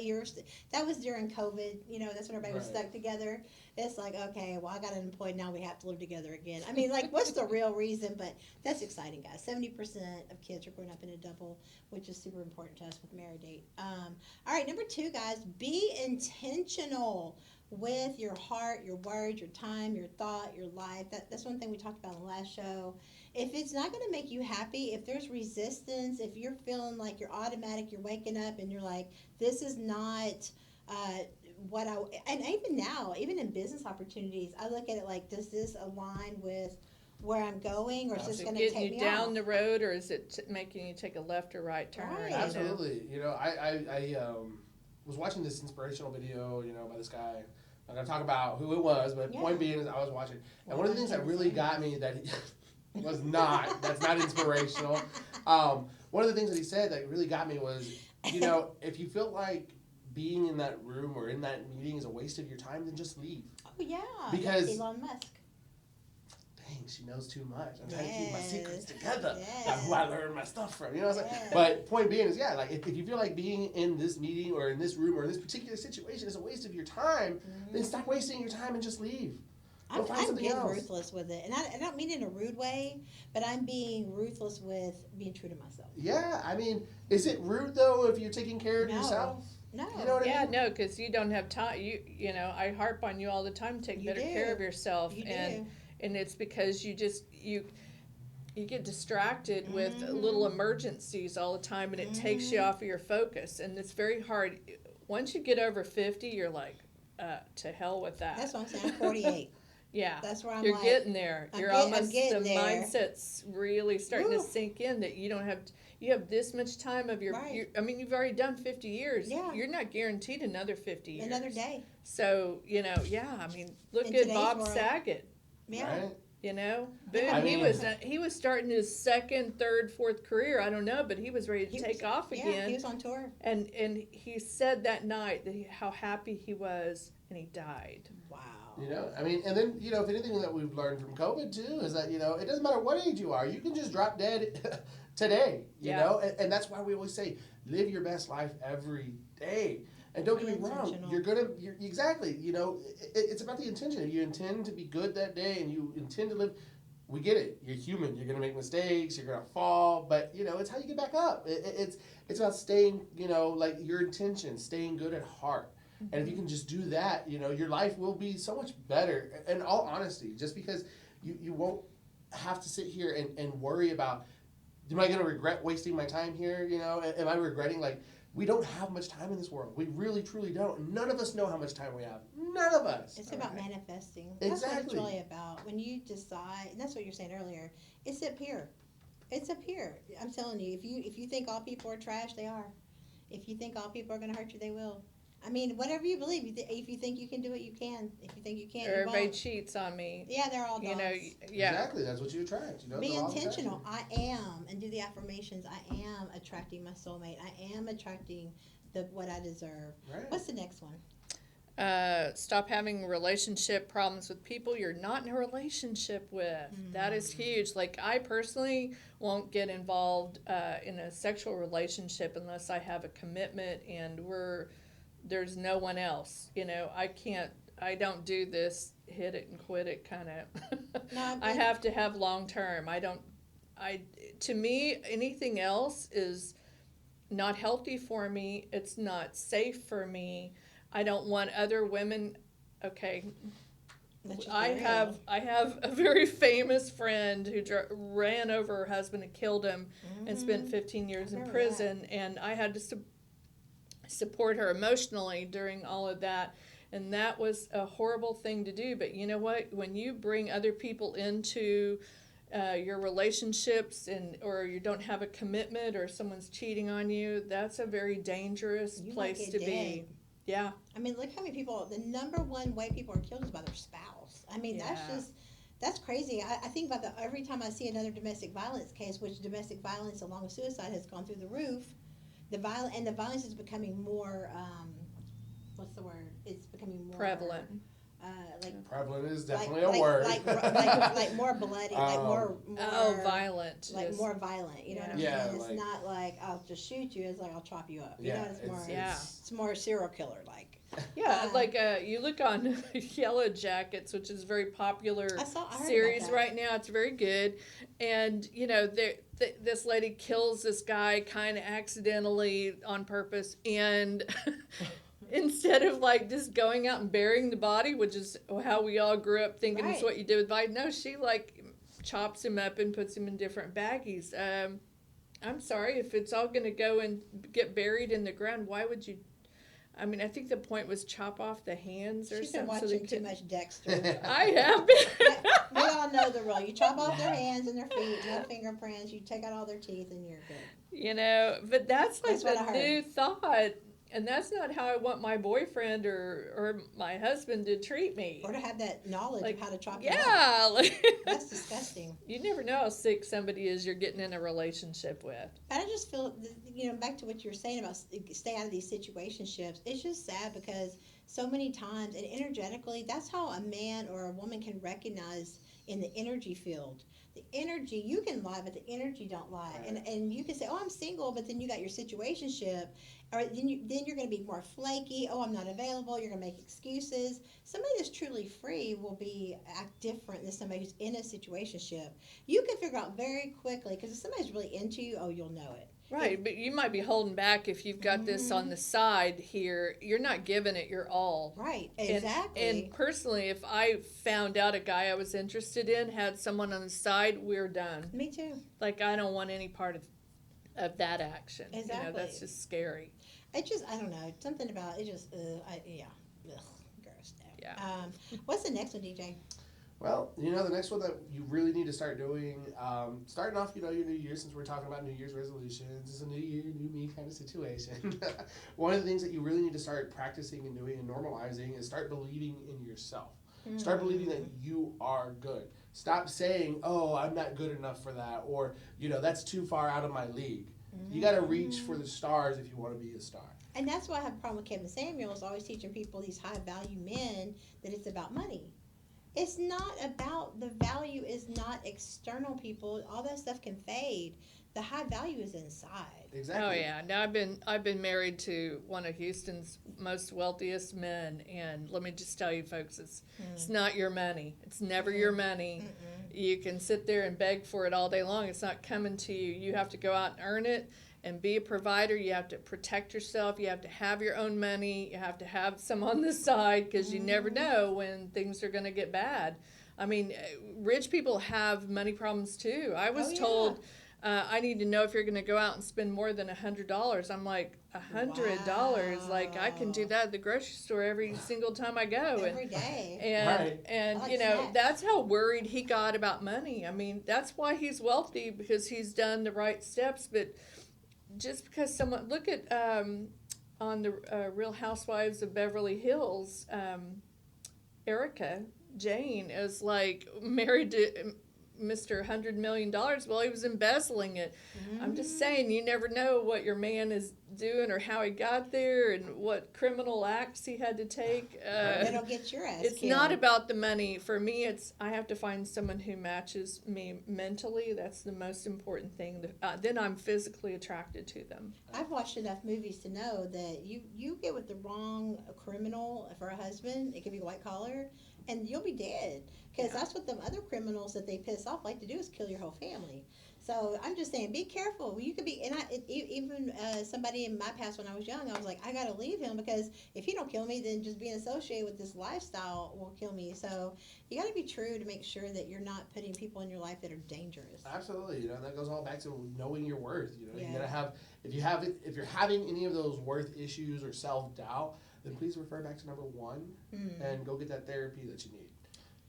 that was during COVID. You know, that's when everybody was Right. stuck together. It's like, okay, well, I got unemployed, now we have to live together again. I mean, like, what's the real reason? But that's exciting, guys. 70% of kids are growing up in a double, which is super important to us with married date. All right, number 2, guys, be intentional with your heart, your words, your time, your thought, your life. That's one thing we talked about in the last show. If it's not going to make you happy, if there's resistance, if you're feeling like you're automatic, you're waking up and you're like, this is not and even now, even in business opportunities, I look at it like, does this align with where I'm going, or is this Is it going to getting take you me down out? the road, or is it making you take a left or right turn? Right. You know? Absolutely. You know, I was watching this inspirational video, you know, by this guy. I'm not gonna talk about who it was, but Yeah. point being is I was watching, and Well, one of the things that really got me that he was not, that's not inspirational. One of the things that he said that really got me was, you know, if you feel like being in that room or in that meeting is a waste of your time, then just leave. Oh, yeah. Because- Elon Musk. Dang, she knows too much. I'm trying to keep my secrets Yes. together. Yes. That's who I learned my stuff from. You know what I'm saying? Yes. But point being is, yeah, like if you feel like being in this meeting or in this room or in this particular situation is a waste of your time, then stop wasting your time and just leave. Go find I'm something getting else. ruthless with it, and I don't mean it in a rude way, but I'm being ruthless with being true to myself. Yeah, I mean, is it rude though if you're taking care of No. yourself? No. You know what I Yeah, mean? no, because you don't have time. You know, I harp on you all the time. Take You better do. care of yourself, You and do. it's because you get distracted with Mm-hmm. little emergencies all the time, and it takes you off of your focus, and it's very hard. Once you get over 50, you're like, to hell with that. That's what I'm saying. I'm 48. Yeah, That's where I'm you're like, getting there. I'm You're I'm almost getting the there. mindset's really starting Woo. to sink in that you don't have. You have this much time of your. Right. I mean, you've already done 50 years. Yeah. You're not guaranteed another 50 years. Another day. So you know, yeah. I mean, look In at today's Bob world. Saget. Yeah. Right? You know, boom. I mean- he was starting his second, third, fourth career. I don't know, but he was ready to He take was- off Yeah, again. he was on tour. And he said that night that how happy he was, and he died. Wow. You know, I mean, and then, you know, if anything that we've learned from COVID too is that, you know, it doesn't matter what age you are, you can just drop dead today, you Yeah. know, and that's why we always say, live your best life every day. And don't get me wrong, Intentional. you're exactly, you know, it's about the intention. If you intend to be good that day and you intend to live, we get it. You're human. You're gonna make mistakes. You're gonna fall, but you know it's how you get back up. It's about staying, you know, like your intention, staying good at heart. And if you can just do that, you know, your life will be so much better. In all honesty, just because you won't have to sit here and worry about, am I going to regret wasting my time here? You know, am I regretting, like, we don't have much time in this world. We really, truly don't. None of us know how much time we have. None of us. It's about Alright? manifesting. That's what it's Exactly. really about. When you decide, and that's what you're saying earlier, it's up here. It's up here. I'm telling you, if you think all people are trash, they are. If you think all people are going to hurt you, they will. I mean, whatever you believe. If you think you can do it, you can. If you think you can't, you Everybody won't. cheats on me. Yeah, they're all dogs. You know, yeah. Exactly. That's what you attract. You know, Be the law of intentional. attraction. I am, and do the affirmations. I am attracting my soulmate. I am attracting what I deserve. Right. What's the next one? Stop having relationship problems with people you're not in a relationship with. That is huge. Like, I personally won't get involved in a sexual relationship unless I have a commitment and there's no one else. You know, I don't do this hit it and quit it kind of. No, I have to have long term. To me, anything else is not healthy for me. It's not safe for me. I don't want other women. Okay, Let's just be I real. have a very famous friend who ran over her husband and killed him, and spent 15 years in remember prison. And I had to support her emotionally during all of that, and that was a horrible thing to do. But you know what? When you bring other people into your relationships or you don't have a commitment or someone's cheating on you, that's a very dangerous You might place get to be. dead. Yeah. I mean, look how many people, the number one way people are killed is by their spouse. I mean, Yeah. that's crazy. I think about every time I see another domestic violence case, which domestic violence along with suicide has gone through the roof, the violence is becoming more, what's the word? It's becoming more Prevalent. Prevalent is definitely like, a word. like more bloody, like more violent. like just- more violent. You know what I'm Yeah, saying? It's like- not like I'll just shoot you. It's like I'll chop you up. You know, it's more. Yeah. It's more serial killer like. Yeah, like you look on Yellow Jackets, which is a very popular I heard about series that. right now. It's very good, and you know, this lady kills this guy kind of accidentally on purpose, and instead of like just going out and burying the body, which is how we all grew up thinking it's Right. what you do with body, no, she like chops him up and puts him in different baggies. I'm sorry, if it's all going to go and get buried in the ground, why would you? I mean, I think the point was chop off the hands or She's been something. So watching too much Dexter. I have been. We all know the rule. You chop off their hands and their feet, no fingerprints. You take out all their teeth, and you're good. You know, but that's like That's what I the heard. new thought, and that's not how I want my boyfriend or my husband to treat me. Or to have that knowledge Like, of how to chop it off. Yeah, like, That's disgusting. you never know how sick somebody is you're getting in a relationship with. But I just feel, back to what you were saying about stay out of these situationships. It's just sad because so many times, and energetically, that's how a man or a woman can recognize in the energy field. The energy, you can lie, but the energy don't lie. Right. And you can say, oh, I'm single, but then you got your situationship. Or then you're going to be more flaky. Oh, I'm not available. You're going to make excuses. Somebody that's truly free will act different than somebody who's in a situationship. You can figure out very quickly, because if somebody's really into you, oh, you'll know it. Right, but you might be holding back if you've got this on the side here. You're not giving it your all. Right, exactly. And personally, if I found out a guy I was interested in had someone on the side, we're done. Me too. Like, I don't want any part of that action. You know, Exactly. that's just scary. It just, I don't know, something about it just, yeah, ugh, gross. No. Yeah. What's the next one, DJ? Well, the next one that you really need to start doing, starting off, your new year, since we're talking about New Year's resolutions, it's a new year, new me kind of situation. One of the things that you really need to start practicing and doing and normalizing is start believing in yourself. Start believing that you are good. Stop saying, oh, I'm not good enough for that, or, that's too far out of my league. You got to reach for the stars if you want to be a star. And that's why I have a problem with Kevin Samuels always teaching people, these high value men, that it's about money. It's not about, the value is not external, people. All that stuff can fade. The high value is inside. Exactly. Oh yeah. Now I've been married to one of Houston's most wealthiest men, and let me just tell you, folks, it's not your money. It's never your money. You can sit there and beg for it all day long. It's not coming to you. You have to go out and earn it and be a provider. You have to protect yourself. You have to have your own money. You have to have some on the side, because you never know when things are going to get bad. I mean, rich people have money problems too. I was told, I need to know if you're going to go out and spend more than $100. I'm like, $100? Like, I can do that at the grocery store every single time I go. Every day. And I like you know, snacks. that's how worried he got about money. I mean, that's why he's wealthy, because he's done the right steps. But just because someone, look at on the Real Housewives of Beverly Hills, Erica Jane is like married to Mr. $100 million. Well, he was embezzling it. I'm just saying, you never know what your man is doing or how he got there and what criminal acts he had to take. It'll get your ass It's killed. not about the money. For me, it's I have to find someone who matches me mentally. That's the most important thing. Then I'm physically attracted to them. I've watched enough movies to know that you get with the wrong criminal for a husband, it could be white collar, and you'll be dead. Because that's what them other criminals that they piss off like to do, is kill your whole family. So I'm just saying, be careful. You could be, and even somebody in my past when I was young, I was like, I got to leave him, because if he don't kill me, then just being associated with this lifestyle will kill me. So you got to be true to make sure that you're not putting people in your life that are dangerous. Absolutely, that goes all back to knowing your worth. You Yeah. gotta have, if you're having any of those worth issues or self-doubt, then please refer back to number 1 and go get that therapy that you need.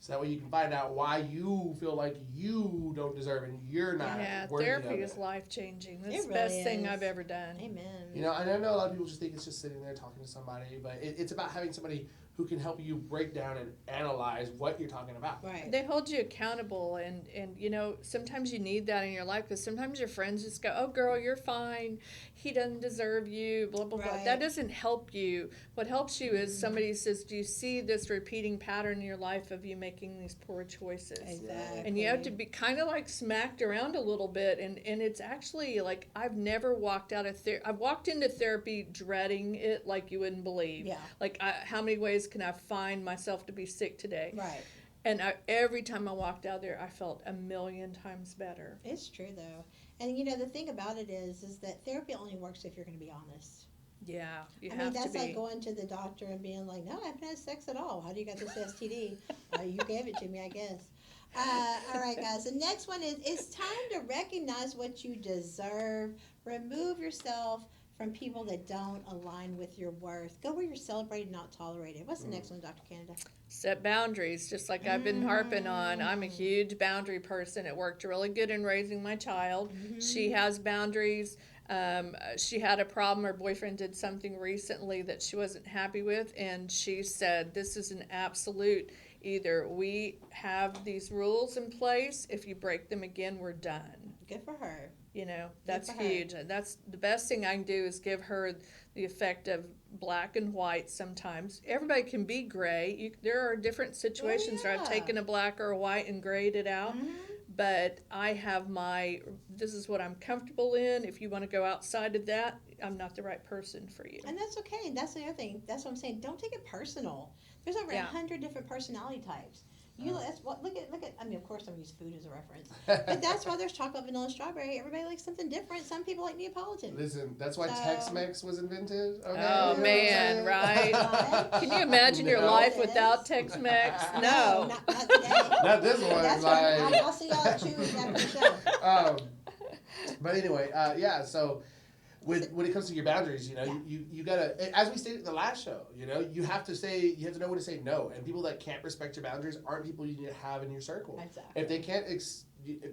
So that way you can find out why you feel like you don't deserve it and you're not worthy therapy of is it. life-changing. That's It the best really thing is. I've ever done. Amen. And I know a lot of people just think it's just sitting there talking to somebody, but it's about having somebody who can help you break down and analyze what you're talking about. Right. They hold you accountable, and you know, sometimes you need that in your life, because sometimes your friends just go, "Oh, girl, you're fine. He doesn't deserve you." Blah blah blah. Right. That doesn't help you. What helps you is somebody says, "Do you see this repeating pattern in your life of you making these poor choices?" Exactly. And you have to be kind of like smacked around a little bit, and it's actually like I've never walked out of I've walked into therapy dreading it like you wouldn't believe. Yeah. Like how many ways can I find myself to be sick today? Right. And every time I walked out there, I felt a million times better. It's true though, and you know the thing about it is that therapy only works if you're going to be honest. Yeah, you I have mean, that's to be. like going to the doctor and being like, "No, I haven't had sex at all. How do you got this STD?" You gave it to me, I guess. All right, guys. The next one is it's time to recognize what you deserve. Remove yourself from people that don't align with your worth. Go where you're celebrated, not tolerated. What's the next one, Dr. Canada? Set boundaries, just like I've been harping on. I'm a huge boundary person. It worked really good in raising my child. She has boundaries. She had a problem. Her boyfriend did something recently that she wasn't happy with, and she said, "This is an absolute. Either we have these rules in place. If you break them again, we're done." Good for her. You know, that's for her. huge. And that's the best thing I can do is give her the effect of black and white sometimes. Everybody can be gray. There are different situations where I've yeah. taken a black or a white and grayed it out. But I have this is what I'm comfortable in. If you want to go outside of that, I'm not the right person for you. And that's okay. That's the other thing. That's what I'm saying. Don't take it personal. There's over 100 different personality types. That's what look at. I mean, of course, I'm gonna use food as a reference, but that's why there's chocolate, vanilla, strawberry. Everybody likes something different. Some people like Neapolitan. Listen, that's why So- Tex-Mex was invented. Okay? Oh, You know what I'm man, saying? right? Can you imagine your No. life without Tex-Mex? No. not today. Not this one. That's like, what I'll see y'all at Chewy's after the show. But anyway, yeah. So when it comes to your boundaries, you know, you gotta, as we stated in the last show, you know, you have to know when to say no. And people that can't respect your boundaries aren't people you need to have in your circle. Exactly. If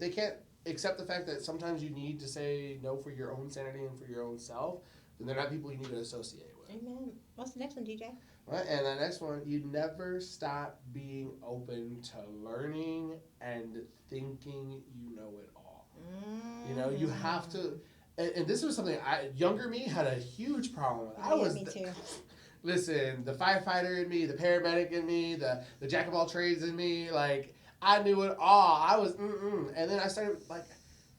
they can't accept the fact that sometimes you need to say no for your own sanity and for your own self, then they're not people you need to associate with. Amen. What's the next one, DJ? Right, and the next one, you never stop being open to learning and thinking you know it all. You know, you have to, and this was something younger me had a huge problem with. Me too. Listen, the firefighter in me, the paramedic in me, the jack of all trades in me, like, I knew it all. I was, and then I started, like,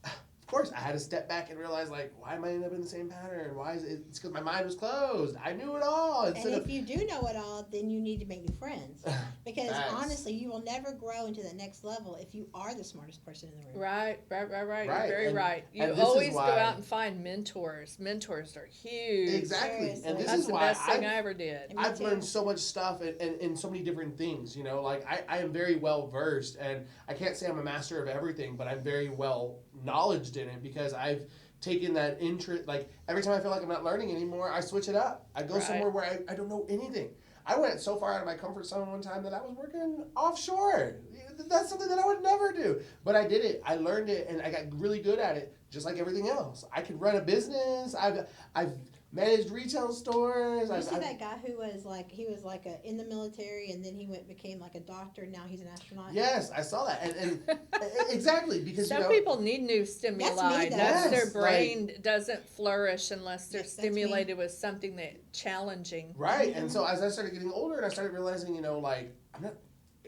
of course, I had to step back and realize, like, why am I ending up in the same pattern? Why is it? It's because my mind was closed. I knew it all. And if you do know it all, then you need to make new friends. Because Facts. honestly, you will never grow into the next level if you are the smartest person in the room. Right. You're Right, very and- right. You and this is always go why- out and find mentors. Mentors are huge. Exactly. Seriously. And this That's is the why best thing I ever did. Me I've too. learned so much stuff and so many different things, you know, like I am very well versed, and I can't say I'm a master of everything, but I'm very well knowledged in it because I've taken that interest. Like every time I feel like I'm not learning anymore, I switch it up. I go Right. somewhere where I don't know anything. I went so far out of my comfort zone one time that I was working offshore. That's something that I would never do. But I did it. I learned it, and I got really good at it, just like everything else. I could run a business. I've managed retail stores. You see that guy who was like in the military and then he became like a doctor. Now he's an astronaut. Yes, I saw that, and exactly because Some you know, people need new stimuli. though. That's their Yes, brain doesn't flourish unless they're That's me. stimulated with something that challenging. right. And so as I started getting older, and I started realizing, you know, like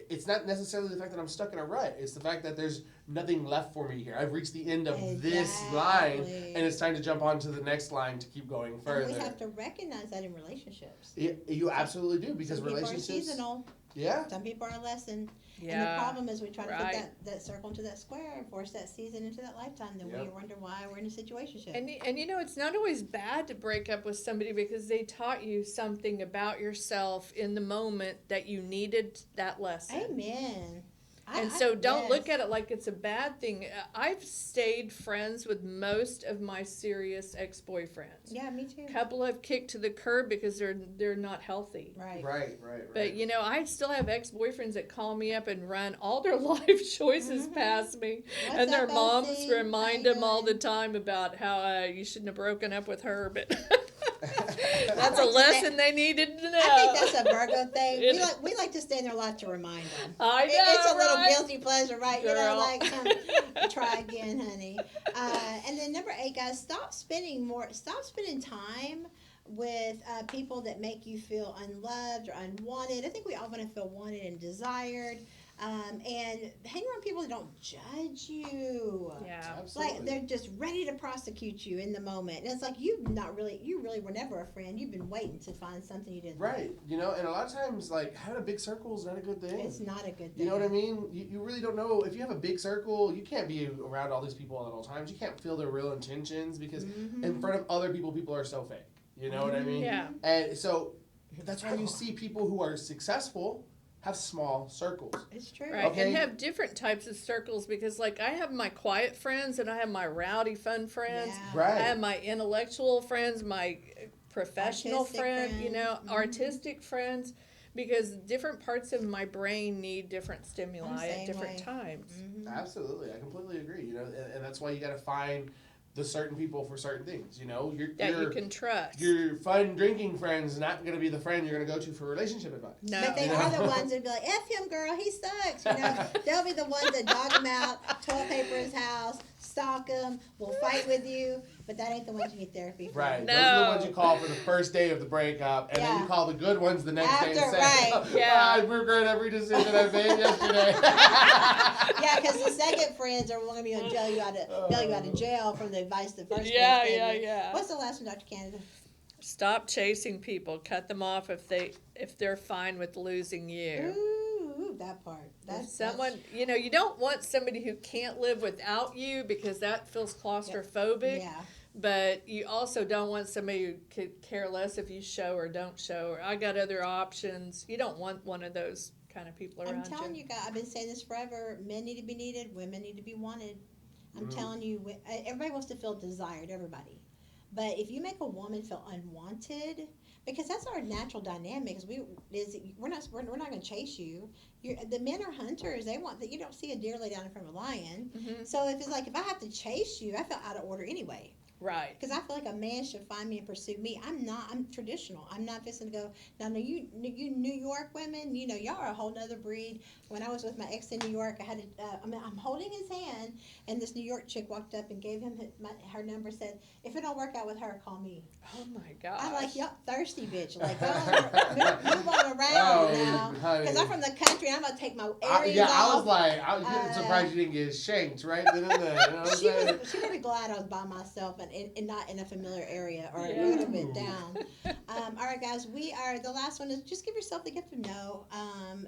it's not necessarily the fact that I'm stuck in a rut. It's the fact that there's nothing left for me here. I've reached the end of this line, Exactly. and it's time to jump on to the next line to keep going further. And we have to recognize that in relationships. You absolutely do, because Some people are relationships. seasonal. Yeah. Some people are a lesson. Yeah. And the problem is we try to right. put that circle into that square and force that season into that lifetime. Then we Yep. wonder why we're in a situationship. And you know, it's not always bad to break up with somebody because they taught you something about yourself in the moment that you needed that lesson. Amen. And so don't look at it like it's a bad thing. I've stayed friends with most of my serious ex-boyfriends. Yeah, me too. A couple have kicked to the curb because they're not healthy. Right. Right. But you know, I still have ex-boyfriends that call me up and run all their life choices past me, What's and their up, moms OC? remind How you them all the doing? time about how you shouldn't have broken up with her. But That's a lesson they needed to know. I think that's a Virgo thing. It We like to stand there a lot to remind them. I know, It's a little right? guilty pleasure, right? You know, Girl. like try again, honey. And then number 8, guys, stop spending time with people that make you feel unloved or unwanted. I think we all want to feel wanted and desired. And hang around people that don't judge you. Yeah. Absolutely. Like they're just ready to prosecute you in the moment. And it's like you really were never a friend. You've been waiting to find something you didn't Right. You know, and a lot of times, like, having a big circle is not a good thing. It's not a good thing. You know what I mean? You really don't know. If you have a big circle, you can't be around all these people at all times. You can't feel their real intentions because in front of other people, people are so fake. You know what I mean? Yeah. And so that's why you see people who are successful have small circles. It's true. Right, Okay. and have different types of circles because, like, I have my quiet friends and I have my rowdy, fun friends. Yeah. Right. I have my intellectual friends, my professional Artistic friend, you friends. know, Mhm. artistic friends, because different parts of my brain need different I'm the stimuli at same different way. times. Absolutely. I completely agree. You know, and that's why you got to find the certain people for certain things. You know, That you can trust. your fun drinking friend's not going to be the friend you're going to go to for relationship advice. No. But they You are know? the ones that be like, F him, girl, he sucks. You know, they'll be the ones that dog him out, toilet paper his house, stalk him, will fight with you. But that ain't the ones you need therapy for. Right. No. Those are the ones you call for the first day of the breakup, and then Yeah. you call the good ones the next day and After, say, right. "Oh, Yeah. I regret every decision I made yesterday." Yeah, because the second friends are going to bail you out of jail from the advice the first Yeah, friends gave yeah, you. yeah. What's the last one, Dr. Canada? Stop chasing people. Cut them off if they're fine with losing you. Ooh, that part. If someone, you know, you don't want somebody who can't live without you because that feels claustrophobic. Yeah. But you also don't want somebody who could care less if you show or don't show, or I got other options. You don't want one of those kind of people around I'm telling you guys, I've been saying this forever. Men need to be needed. Women need to be wanted. I'm telling you, everybody wants to feel desired. Everybody. But if you make a woman feel unwanted, because that's our natural dynamics, we're not going to chase you. The men are hunters. They want that. You don't see a deer lay down in front of a lion. Mm-hmm. So if it's like if I have to chase you, I feel out of order anyway. Right. Because I feel like a man should find me and pursue me. I'm traditional. I'm not just going to go, now, you New York women, you know, y'all are a whole nother breed. When I was with my ex in New York, I had I'm holding his hand, and this New York chick walked up and gave him her number, said, if it don't work out with her, call me. Oh my gosh. I'm like, y'all thirsty bitch. Like, move on around now. honey. Because I'm from the country, and I'm going to take my earrings Yeah, off. I was like, I'm surprised you didn't get shanked right then and there. You know what I'm saying? She would be glad I was by myself and not in a familiar area or Yeah. a little bit down. All right, guys, the last one is just give yourself the gift of no.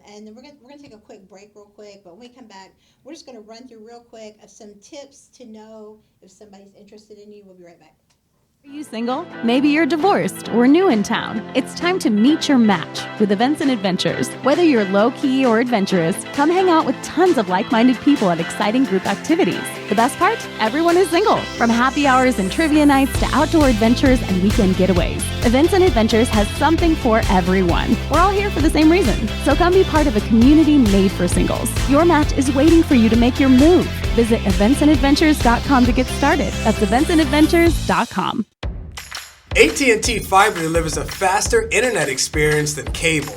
And then we're gonna take a quick break real quick. But when we come back, we're just gonna run through real quick of some tips to know if somebody's interested in you. We'll be right back. Are you single? Maybe you're divorced or new in town. It's time to meet your match with Events and Adventures. Whether you're low-key or adventurous, come hang out with tons of like-minded people at exciting group activities. The best part? Everyone is single. From happy hours and trivia nights to outdoor adventures and weekend getaways, Events and Adventures has something for everyone. We're all here for the same reason. So come be part of a community made for singles. Your match is waiting for you to make your move. Visit eventsandadventures.com to get started. That's eventsandadventures.com. AT&T Fiber delivers a faster internet experience than cable.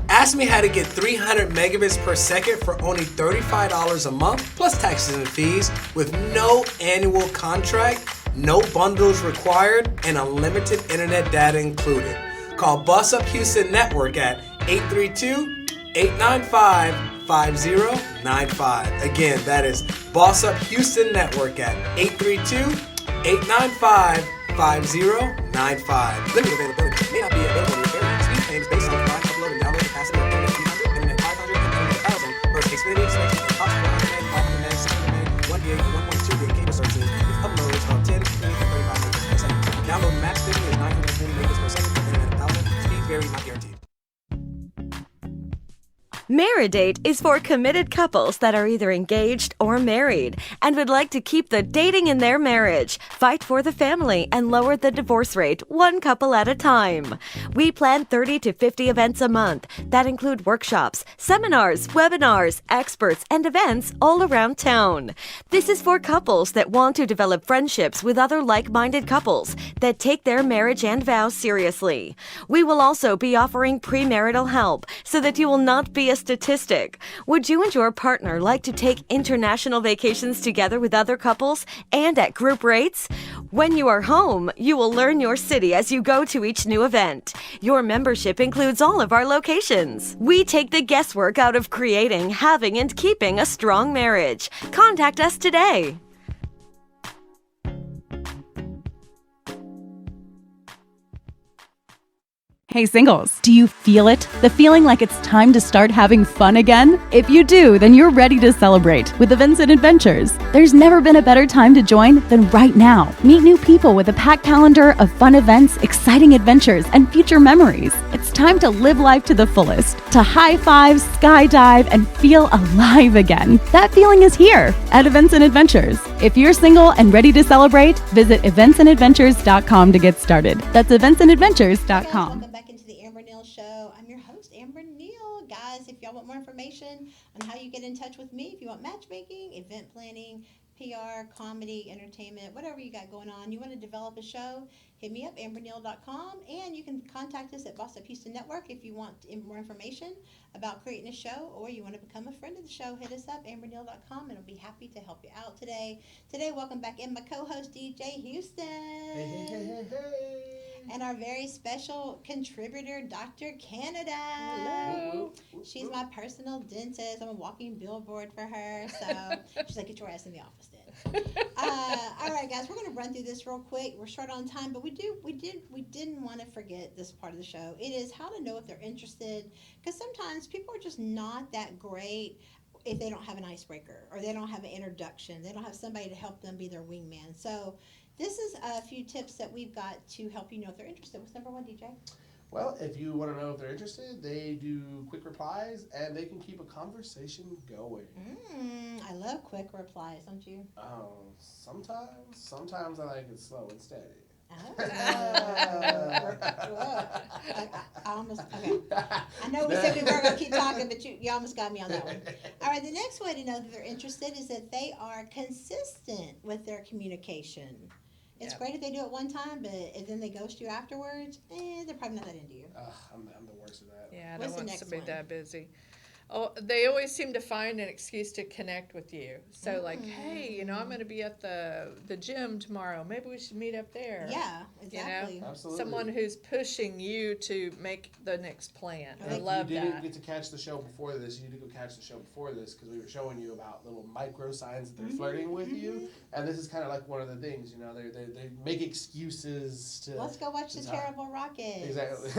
Ask me how to get 300 megabits per second for only $35 a month, plus taxes and fees, with no annual contract, no bundles required, and unlimited internet data included. Call Boss Up Houston Network at 832-895-5095. Again, that is Boss Up Houston Network at 832-895-5095. Limited availability may not be available in your area. Speed claims based on combined upload and download capacity of internet 300, internet 500, and internet 1000 versus Xfinity, Spectrum, and Cox 400 meg, 500 meg, 600 meg, 1 gig, and 1.2 gig cable services with uploads of 10, 20, and 35 megabits per second. Download max speed is 920 megabits per second for internet 1000. Speed vary, not guaranteed. Married is for committed couples that are either engaged or married and would like to keep the dating in their marriage, fight for the family, and lower the divorce rate one couple at a time. We plan 30 to 50 events a month that include workshops, seminars, webinars, experts, and events all around town. This is for couples that want to develop friendships with other like-minded couples that take their marriage and vows seriously. We will also be offering premarital help so that you will not be a statistic. Would you and your partner like to take international vacations together with other couples and at group rates? When you are home, you will learn your city as you go to each new event. Your membership includes all of our locations. We take the guesswork out of creating, having, and keeping a strong marriage. Contact us today. Hey singles, do you feel it? The feeling like it's time to start having fun again? If you do, then you're ready to celebrate with Events and Adventures. There's never been a better time to join than right now. Meet new people with a packed calendar of fun events, exciting adventures, and future memories. It's time to live life to the fullest, to high five, skydive, and feel alive again. That feeling is here at Events and Adventures. If you're single and ready to celebrate, visit eventsandadventures.com to get started. That's eventsandadventures.com. Welcome back into the Amber Neal Show. I'm your host, Amber Neal. Guys, if y'all want more information on how you get in touch with me, if you want matchmaking, event planning, PR, comedy, entertainment, whatever you got going on, you want to develop a show, hit me up, amberneal.com, and you can contact us at Boss Up Houston Network if you want more information about creating a show, or you want to become a friend of the show, hit us up, amberneal.com, and I'll be happy to help you out today. Today, welcome back in my co-host, DJ Houston. Hey. And our very special contributor, Dr. Canada. Hello. She's my personal dentist. I'm a walking billboard for her. So she's like, get your ass in the office then. All right, guys, we're going to run through this real quick. We're short on time, but we didn't want to forget this part of the show. It is how to know if they're interested, because sometimes people are just not that great if they don't have an icebreaker or they don't have an introduction. They don't have somebody to help them be their wingman. So this is a few tips that we've got to help you know if they're interested. What's number one, DJ? Well, if you want to know if they're interested, they do quick replies and they can keep a conversation going. I love quick replies, don't you? Sometimes I like it slow and steady. I almost, okay. I know we said we weren't going to keep talking, but you almost got me on that one. All right, the next way to know that they're interested is that they are consistent with their communication. It's great if they do it one time, but if then they ghost you afterwards, they're probably not that into you. I'm the worst of that. Yeah, I What's don't the want next somebody one? that busy. Oh, they always seem to find an excuse to connect with you. So like, hey, I'm going to be at the gym tomorrow. Maybe we should meet up there. Yeah, exactly. Absolutely. Someone who's pushing you to make the next plan. I love you didn't that. get to catch the show before this, you need to go catch the show before this because we were showing you about little micro signs that they're flirting with you, and this is kind of like one of the things. They make excuses to. Let's go watch the Terrible Rockets. Exactly.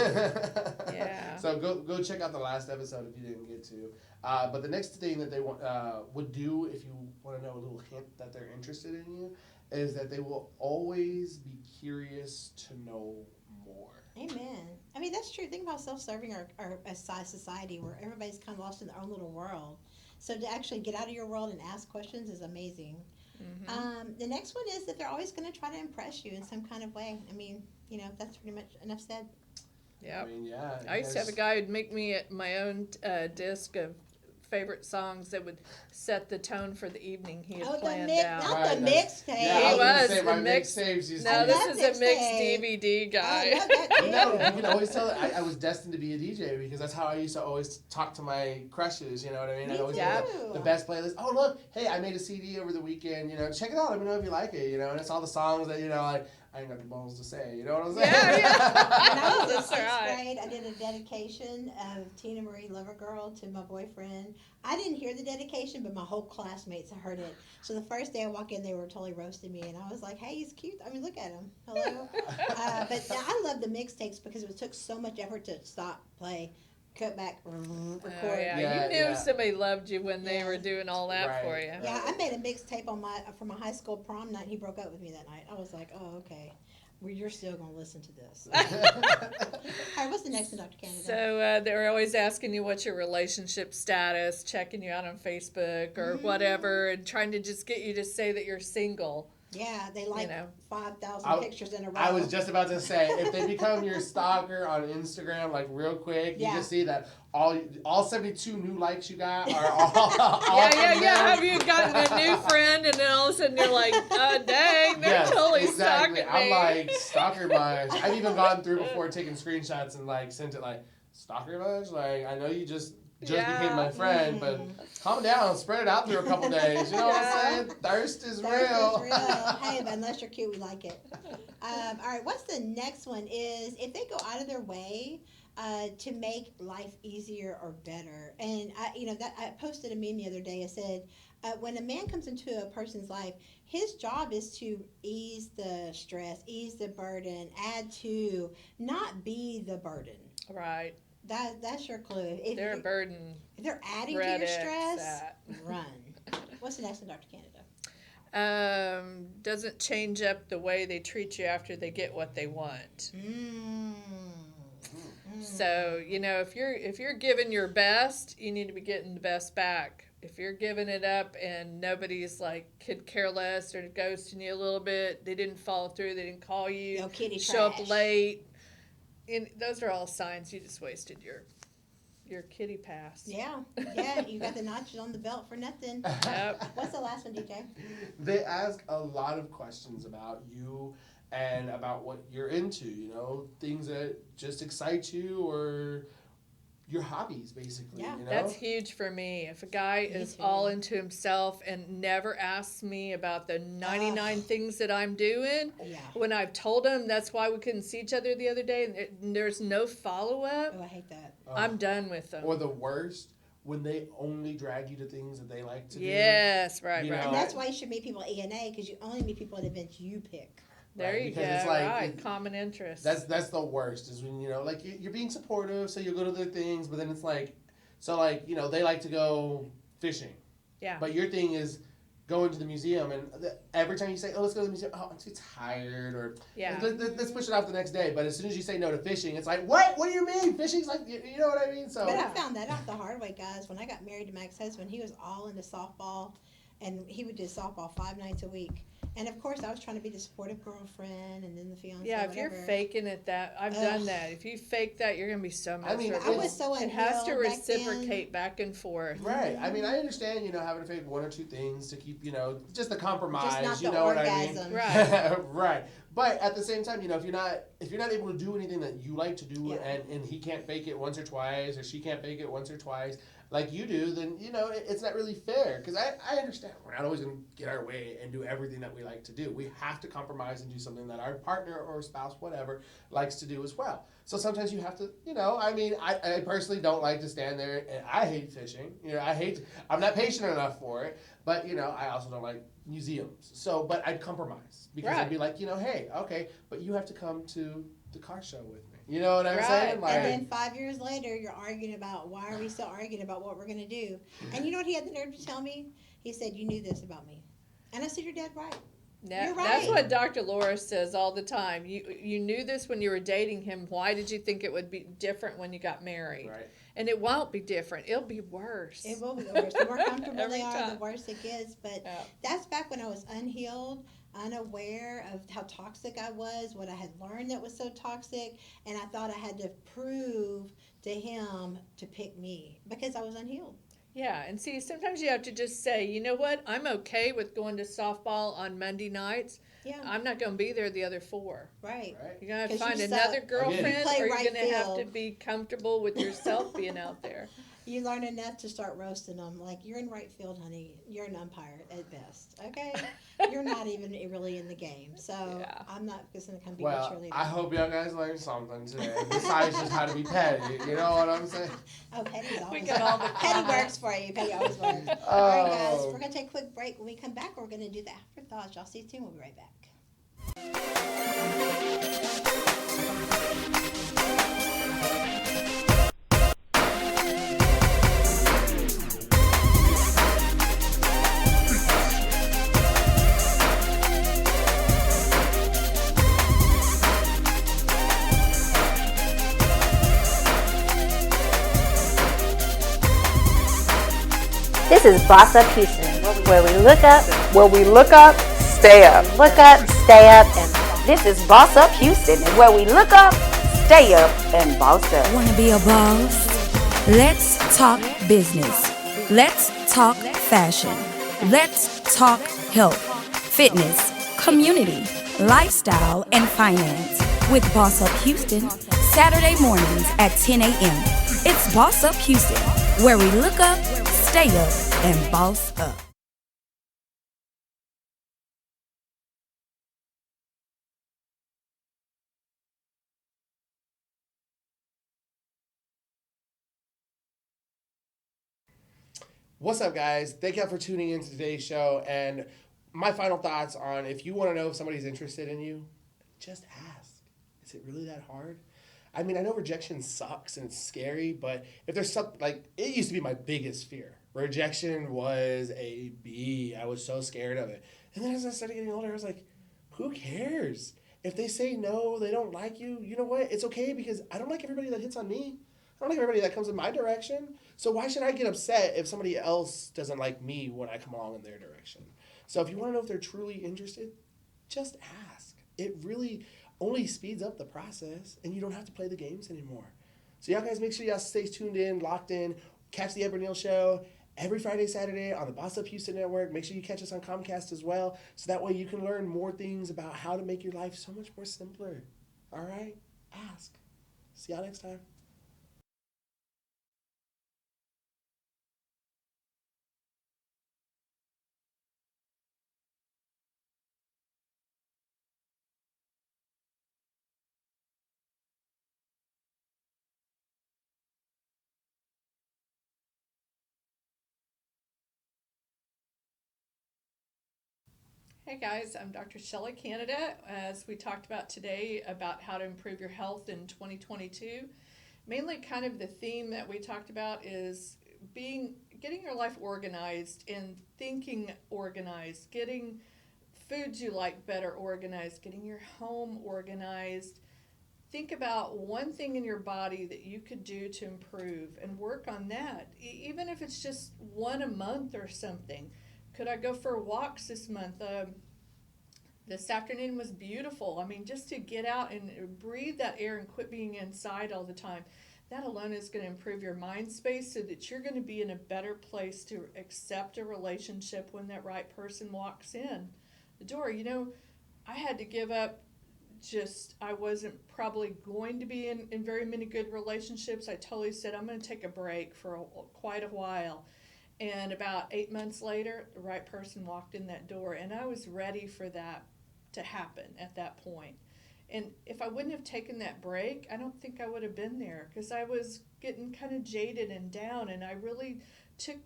Yeah. So go check out the last episode if you didn't get to. But the next thing that they would do if you want to know a little hint that they're interested in you is that they will always be curious to know more. Amen. I mean, that's true. Think about self-serving or a society where everybody's kind of lost in their own little world. So to actually get out of your world and ask questions is amazing. The next one is that they're always going to try to impress you in some kind of way. I mean, that's pretty much enough said. Yep. I mean, yeah. I used to have a guy who'd make me my own disc of favorite songs that would set the tone for the evening he had planned out. Not the mixtape. Yeah, He was the the mixtapes. Used No, to this love is a mixed mixtape. DVD guy. I love that too. No, you can always tell that I was destined to be a DJ because that's how I used to always talk to my crushes. You know what I mean? Me I'd always too. have the best playlist. Oh look, hey, I made a CD over the weekend. Check it out. Let me know if you like it. And it's all the songs that I ain't got the balls to say. You know what I'm saying? Yeah. When I was in That's sixth right. grade, I did a dedication of Tina Marie Lovergirl to my boyfriend. I didn't hear the dedication, but my whole classmates heard it. So the first day I walked in, they were totally roasting me, and I was like, "Hey, he's cute. I mean, look at him. Hello." But I love the mixtapes because it took so much effort to stop, play, cut back, record. Oh, yeah. Yeah, You knew yeah. somebody loved you when they Yeah. were doing all that Right. for you. Yeah, I made a mixtape for my high school prom night. He broke up with me that night. I was like, oh, okay. Well, you're still going to listen to this. All right, what's the next one, Dr. Canada? So they're always asking you what's your relationship status, checking you out on Facebook or whatever, and trying to just get you to say that you're single. Yeah, they like 5,000 pictures in a row. I was just about to say, if they become your stalker on Instagram, like real quick, you just see that all 72 new likes you got are all Yeah. Have you gotten a new friend, and then all of a sudden you're like, dang, they're totally stalking me. I'm like, stalker bunch. I've even gone through before taking screenshots and like sent it like, stalker bunch? Like, I know you just became my friend, but calm down, spread it out through a couple days. You know what I'm saying? Thirst is real. Hey, but unless you're cute, we like it. All right, what's the next one is if they go out of their way to make life easier or better. And I posted a meme the other day. I said, when a man comes into a person's life, his job is to ease the stress, ease the burden, add to, not be the burden. Right. That's your clue. If they're a burden. If they're adding to your stress, run. What's the next one, Dr. Canada? Doesn't change up the way they treat you after they get what they want. So, if you're giving your best, you need to be getting the best back. If you're giving it up and nobody's like could care less or ghosting you a little bit, they didn't follow through, they didn't call you, no kitty show trash. up late. Those are all signs you just wasted your kitty pass. Yeah, you got the notches on the belt for nothing. Yep. What's the last one, DJ? They ask a lot of questions about you and about what you're into, things that just excite you or your hobbies, basically. Yeah. That's huge for me. If a guy is all into himself and never asks me about the 99 things that I'm doing, when I've told him that's why we couldn't see each other the other day, and there's no follow-up, I hate that. I'm done with them. Or the worst, when they only drag you to things that they like to do. Yes, right. And that's why you should meet people at ENA, because you only meet people at events you pick. There you go. It's like, right. Common interest. That's the worst, is when, you're being supportive, so you'll go to their things, but then it's like, they like to go fishing. Yeah. But your thing is going to the museum, and every time you say, let's go to the museum, I'm too tired, or let's push it off the next day. But as soon as you say no to fishing, it's like, what? What do you mean? Fishing's like, you know what I mean? So. But I found that out the hard way, guys. When I got married to my ex-husband, he was all into softball, and he would do softball 5 nights a week. And of course, I was trying to be the supportive girlfriend, and then the fiance. Yeah, if you're faking it, I've done that. If you fake that, you're gonna be so miserable. I was so it has to reciprocate back and forth. Right. I mean, I understand, having to fake 1 or 2 things to keep, just the compromise. Just not you the know orgasm. what I mean? Right. Right. But at the same time, if you're not able to do anything that you like to do, and he can't fake it once or twice, or she can't fake it once or twice, like you do, then, it's not really fair. Because I understand we're not always going to get our way and do everything that we like to do. We have to compromise and do something that our partner or spouse, whatever, likes to do as well. So sometimes you have to, I personally don't like to stand there, and I hate fishing. I'm not patient enough for it. But, I also don't like museums. So, but I'd compromise. Because I'd be like, hey, okay, but you have to come to the car show with me. You know what I'm saying? Like, and then 5 years later, you're arguing about why are we still arguing about what we're going to do. And you know what he had the nerve to tell me? He said, you knew this about me. And I said, you're dead right. You're right. That's what Dr. Laura says all the time. You knew this when you were dating him. Why did you think it would be different when you got married? Right. And it won't be different. It'll be worse. It will be worse. The more comfortable they are, the worse it gets. But that's back when I was unhealed, unaware of how toxic I was, what I had learned that was so toxic, and I thought I had to prove to him to pick me because I was unhealed. Yeah, and see, sometimes you have to just say, you know what, I'm okay with going to softball on Monday nights. Yeah. I'm not going to be there the other 4. Right. You're going to have to find another girlfriend, or you're going to have to be comfortable with yourself being out there. You learn enough to start roasting them. Like, you're in right field, honey. You're an umpire at best. Okay? You're not even really in the game. So I'm not just going to come be a cheerleader. I hope y'all guys learned something today. Besides just how to be petty. You know what I'm saying? Oh, petty's always we got all the petty works for you. Petty always works. All right, guys. We're going to take a quick break. When we come back, we're going to do the afterthoughts. Y'all stay tuned. We'll be right back. This is Boss Up Houston, where we look up, stay up. look up, stay up, and this is Boss Up Houston, where we look up, stay up, and boss up. Wanna be a boss? Let's talk business. Let's talk fashion. Let's talk health, fitness, community, lifestyle, and finance. With Boss Up Houston, Saturday mornings at 10 a.m. It's Boss Up Houston, where we look up, stay up, and boss up. What's up, guys? Thank you for tuning in to today's show. And my final thoughts on, if you want to know if somebody's interested in you, just ask. Is it really that hard? I mean, I know rejection sucks and it's scary, but if there's something, like, it used to be my biggest fear. Rejection was a B. I was so scared of it. And then as I started getting older, I was like, who cares? If they say no, they don't like you, you know what? It's okay, because I don't like everybody that hits on me. I don't like everybody that comes in my direction. So why should I get upset if somebody else doesn't like me when I come along in their direction? So if you want to know if they're truly interested, just ask. It really only speeds up the process, and you don't have to play the games anymore. So y'all guys, make sure y'all stay tuned in, locked in. Catch the Edward Neal Show every Friday, Saturday on the Boss Up Houston Network. Make sure you catch us on Comcast as well, so that way you can learn more things about how to make your life so much more simpler. All right? Ask. See y'all next time. Hey guys, I'm Dr. Shelley Canada. As we talked about today about how to improve your health in 2022, mainly kind of the theme that we talked about is getting your life organized and thinking organized, getting foods you like better organized, getting your home organized. Think about one thing in your body that you could do to improve and work on that, even if it's just one a month or something. Could I go for walks this month? This afternoon was beautiful. I mean, just to get out and breathe that air and quit being inside all the time, that alone is going to improve your mind space so that you're going to be in a better place to accept a relationship when that right person walks in the door. You know, I had to give up. I wasn't probably going to be in very many good relationships. I totally said, I'm going to take a break for quite a while. And about 8 months later, the right person walked in that door, and I was ready for that to happen at that point. And if I wouldn't have taken that break, I don't think I would have been there, because I was getting kind of jaded and down, and I really took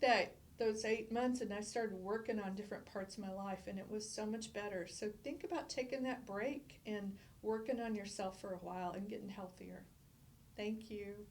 those 8 months and I started working on different parts of my life, and it was so much better. So think about taking that break and working on yourself for a while and getting healthier. Thank you.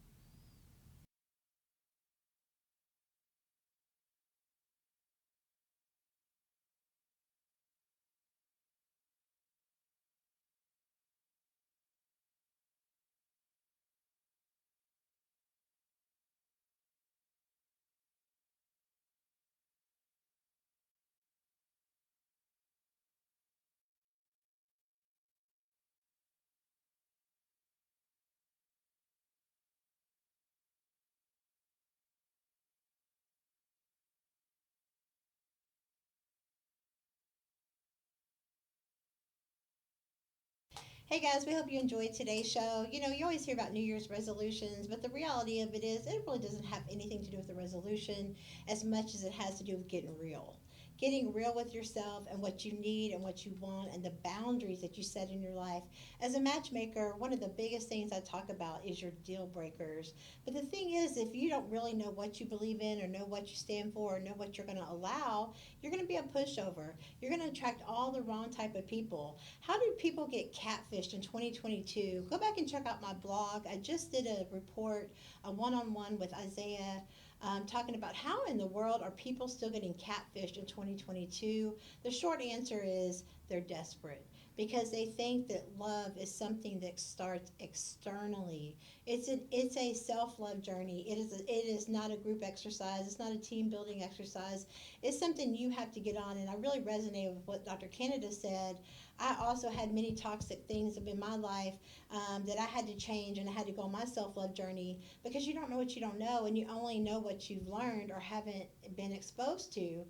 Hey guys, we hope you enjoyed today's show. You know, you always hear about New Year's resolutions, but the reality of it is it really doesn't have anything to do with the resolution as much as it has to do with getting real. Getting real with yourself and what you need and what you want and the boundaries that you set in your life. As a matchmaker, one of the biggest things I talk about is your deal breakers. But the thing is, if you don't really know what you believe in or know what you stand for or know what you're going to allow, you're going to be a pushover. You're going to attract all the wrong type of people. How do people get catfished in 2022? Go back and check out my blog. I just did a report, a one-on-one with Isaiah, talking about how in the world are people still getting catfished in 2022. The short answer is they're desperate. because they think that love is something that starts externally. It's a self-love journey. It is not a group exercise. It's not a team building exercise. It's something you have to get on. And I really resonated with what Dr. Canada said. I also had many toxic things in my life that I had to change, and I had to go on my self-love journey, because you don't know what you don't know, and you only know what you've learned or haven't been exposed to.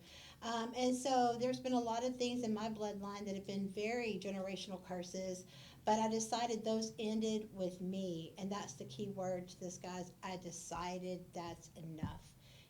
And so there's been a lot of things in my bloodline that have been very generational curses, but I decided those ended with me. And that's the key word to this, guys. I decided that's enough.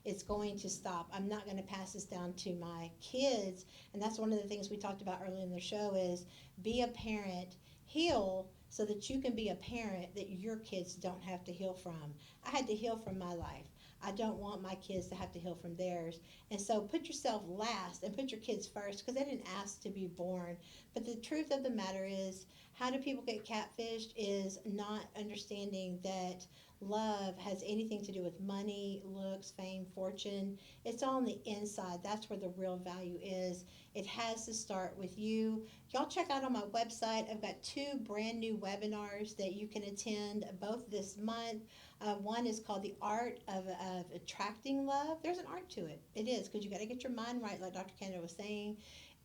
It's going to stop. I'm not going to pass this down to my kids. And that's one of the things we talked about earlier in the show is be a parent, heal so that you can be a parent that your kids don't have to heal from. I had to heal from my life. I don't want my kids to have to heal from theirs. And so put yourself last and put your kids first, because they didn't ask to be born. But the truth of the matter is, how do people get catfished is not understanding that love has anything to do with money, looks, fame, fortune. It's all on the inside. That's where the real value is. It has to start with you. Y'all check out on my website. I've got 2 brand new webinars that you can attend both this month. One is called The Art of Attracting Love. There's an art to it. It is, because you got to get your mind right, like Dr. Canada was saying.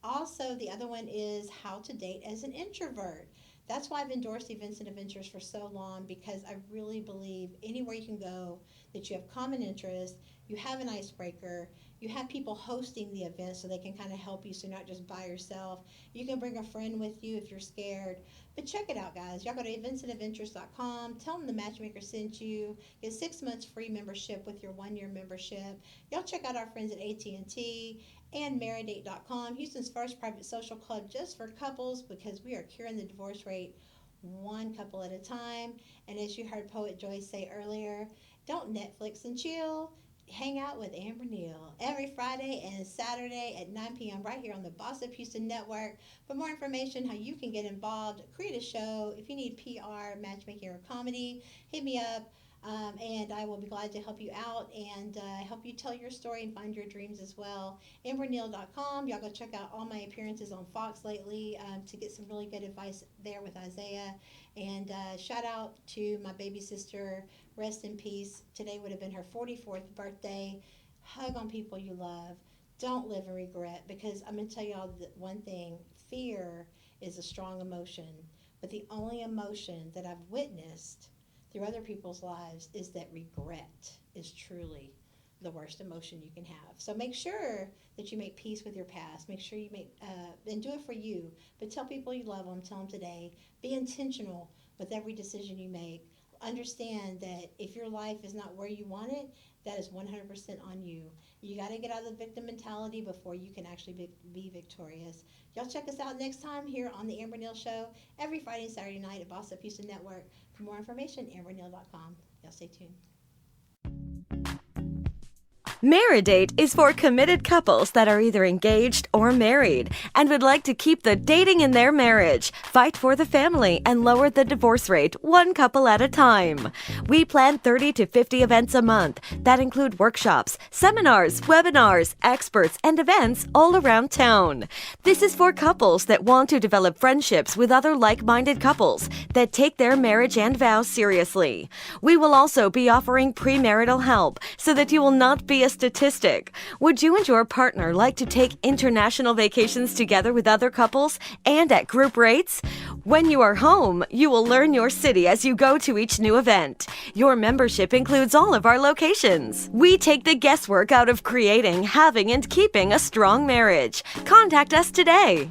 Also, the other one is How to Date as an Introvert. That's why I've endorsed Events and Adventures for so long, because I really believe anywhere you can go that you have common interests, you have an icebreaker, you have people hosting the event so they can kind of help you so you're not just by yourself. You can bring a friend with you if you're scared. But check it out, guys. Y'all go to eventsandadventures.com. Tell them the matchmaker sent you. Get 6 months free membership with your 1-year membership. Y'all check out our friends at AT&T and Maridate.com, Houston's first private social club just for couples, because we are curing the divorce rate one couple at a time. And as you heard Poet Joyce say earlier, don't Netflix and chill. Hang out with Amber Neal every Friday and Saturday at 9 p.m. right here on the Boss Up Houston Network. For more information, how you can get involved, create a show. If you need PR, matchmaking, or comedy, hit me up. And I will be glad to help you out and help you tell your story and find your dreams as well. AmberNeal.com. Y'all go check out all my appearances on Fox lately to get some really good advice there with Isaiah. And shout out to my baby sister. Rest in peace. Today would have been her 44th birthday. Hug on people you love. Don't live in regret, because I'm going to tell y'all one thing. Fear is a strong emotion. But the only emotion that I've witnessed through other people's lives is that regret is truly the worst emotion you can have. So make sure that you make peace with your past. Make sure you and do it for you. But tell people you love them. Tell them today. Be intentional with every decision you make. Understand that if your life is not where you want it, that is 100% on you. You got to get out of the victim mentality before you can actually be victorious. Y'all check us out next time here on the Amber Neal Show every Friday and Saturday night at Boss Up Houston Network. For more information, amberneal.com. Y'all stay tuned. Maridate is for committed couples that are either engaged or married and would like to keep the dating in their marriage, fight for the family, and lower the divorce rate one couple at a time. We plan 30 to 50 events a month that include workshops, seminars, webinars, experts, and events all around town. This is for couples that want to develop friendships with other like-minded couples that take their marriage and vows seriously. We will also be offering premarital help so that you will not be a statistic. Would you and your partner like to take international vacations together with other couples and at group rates? When you are home, you will learn your city as you go to each new event. Your membership includes all of our locations. We take the guesswork out of creating, having, and keeping a strong marriage. Contact us today.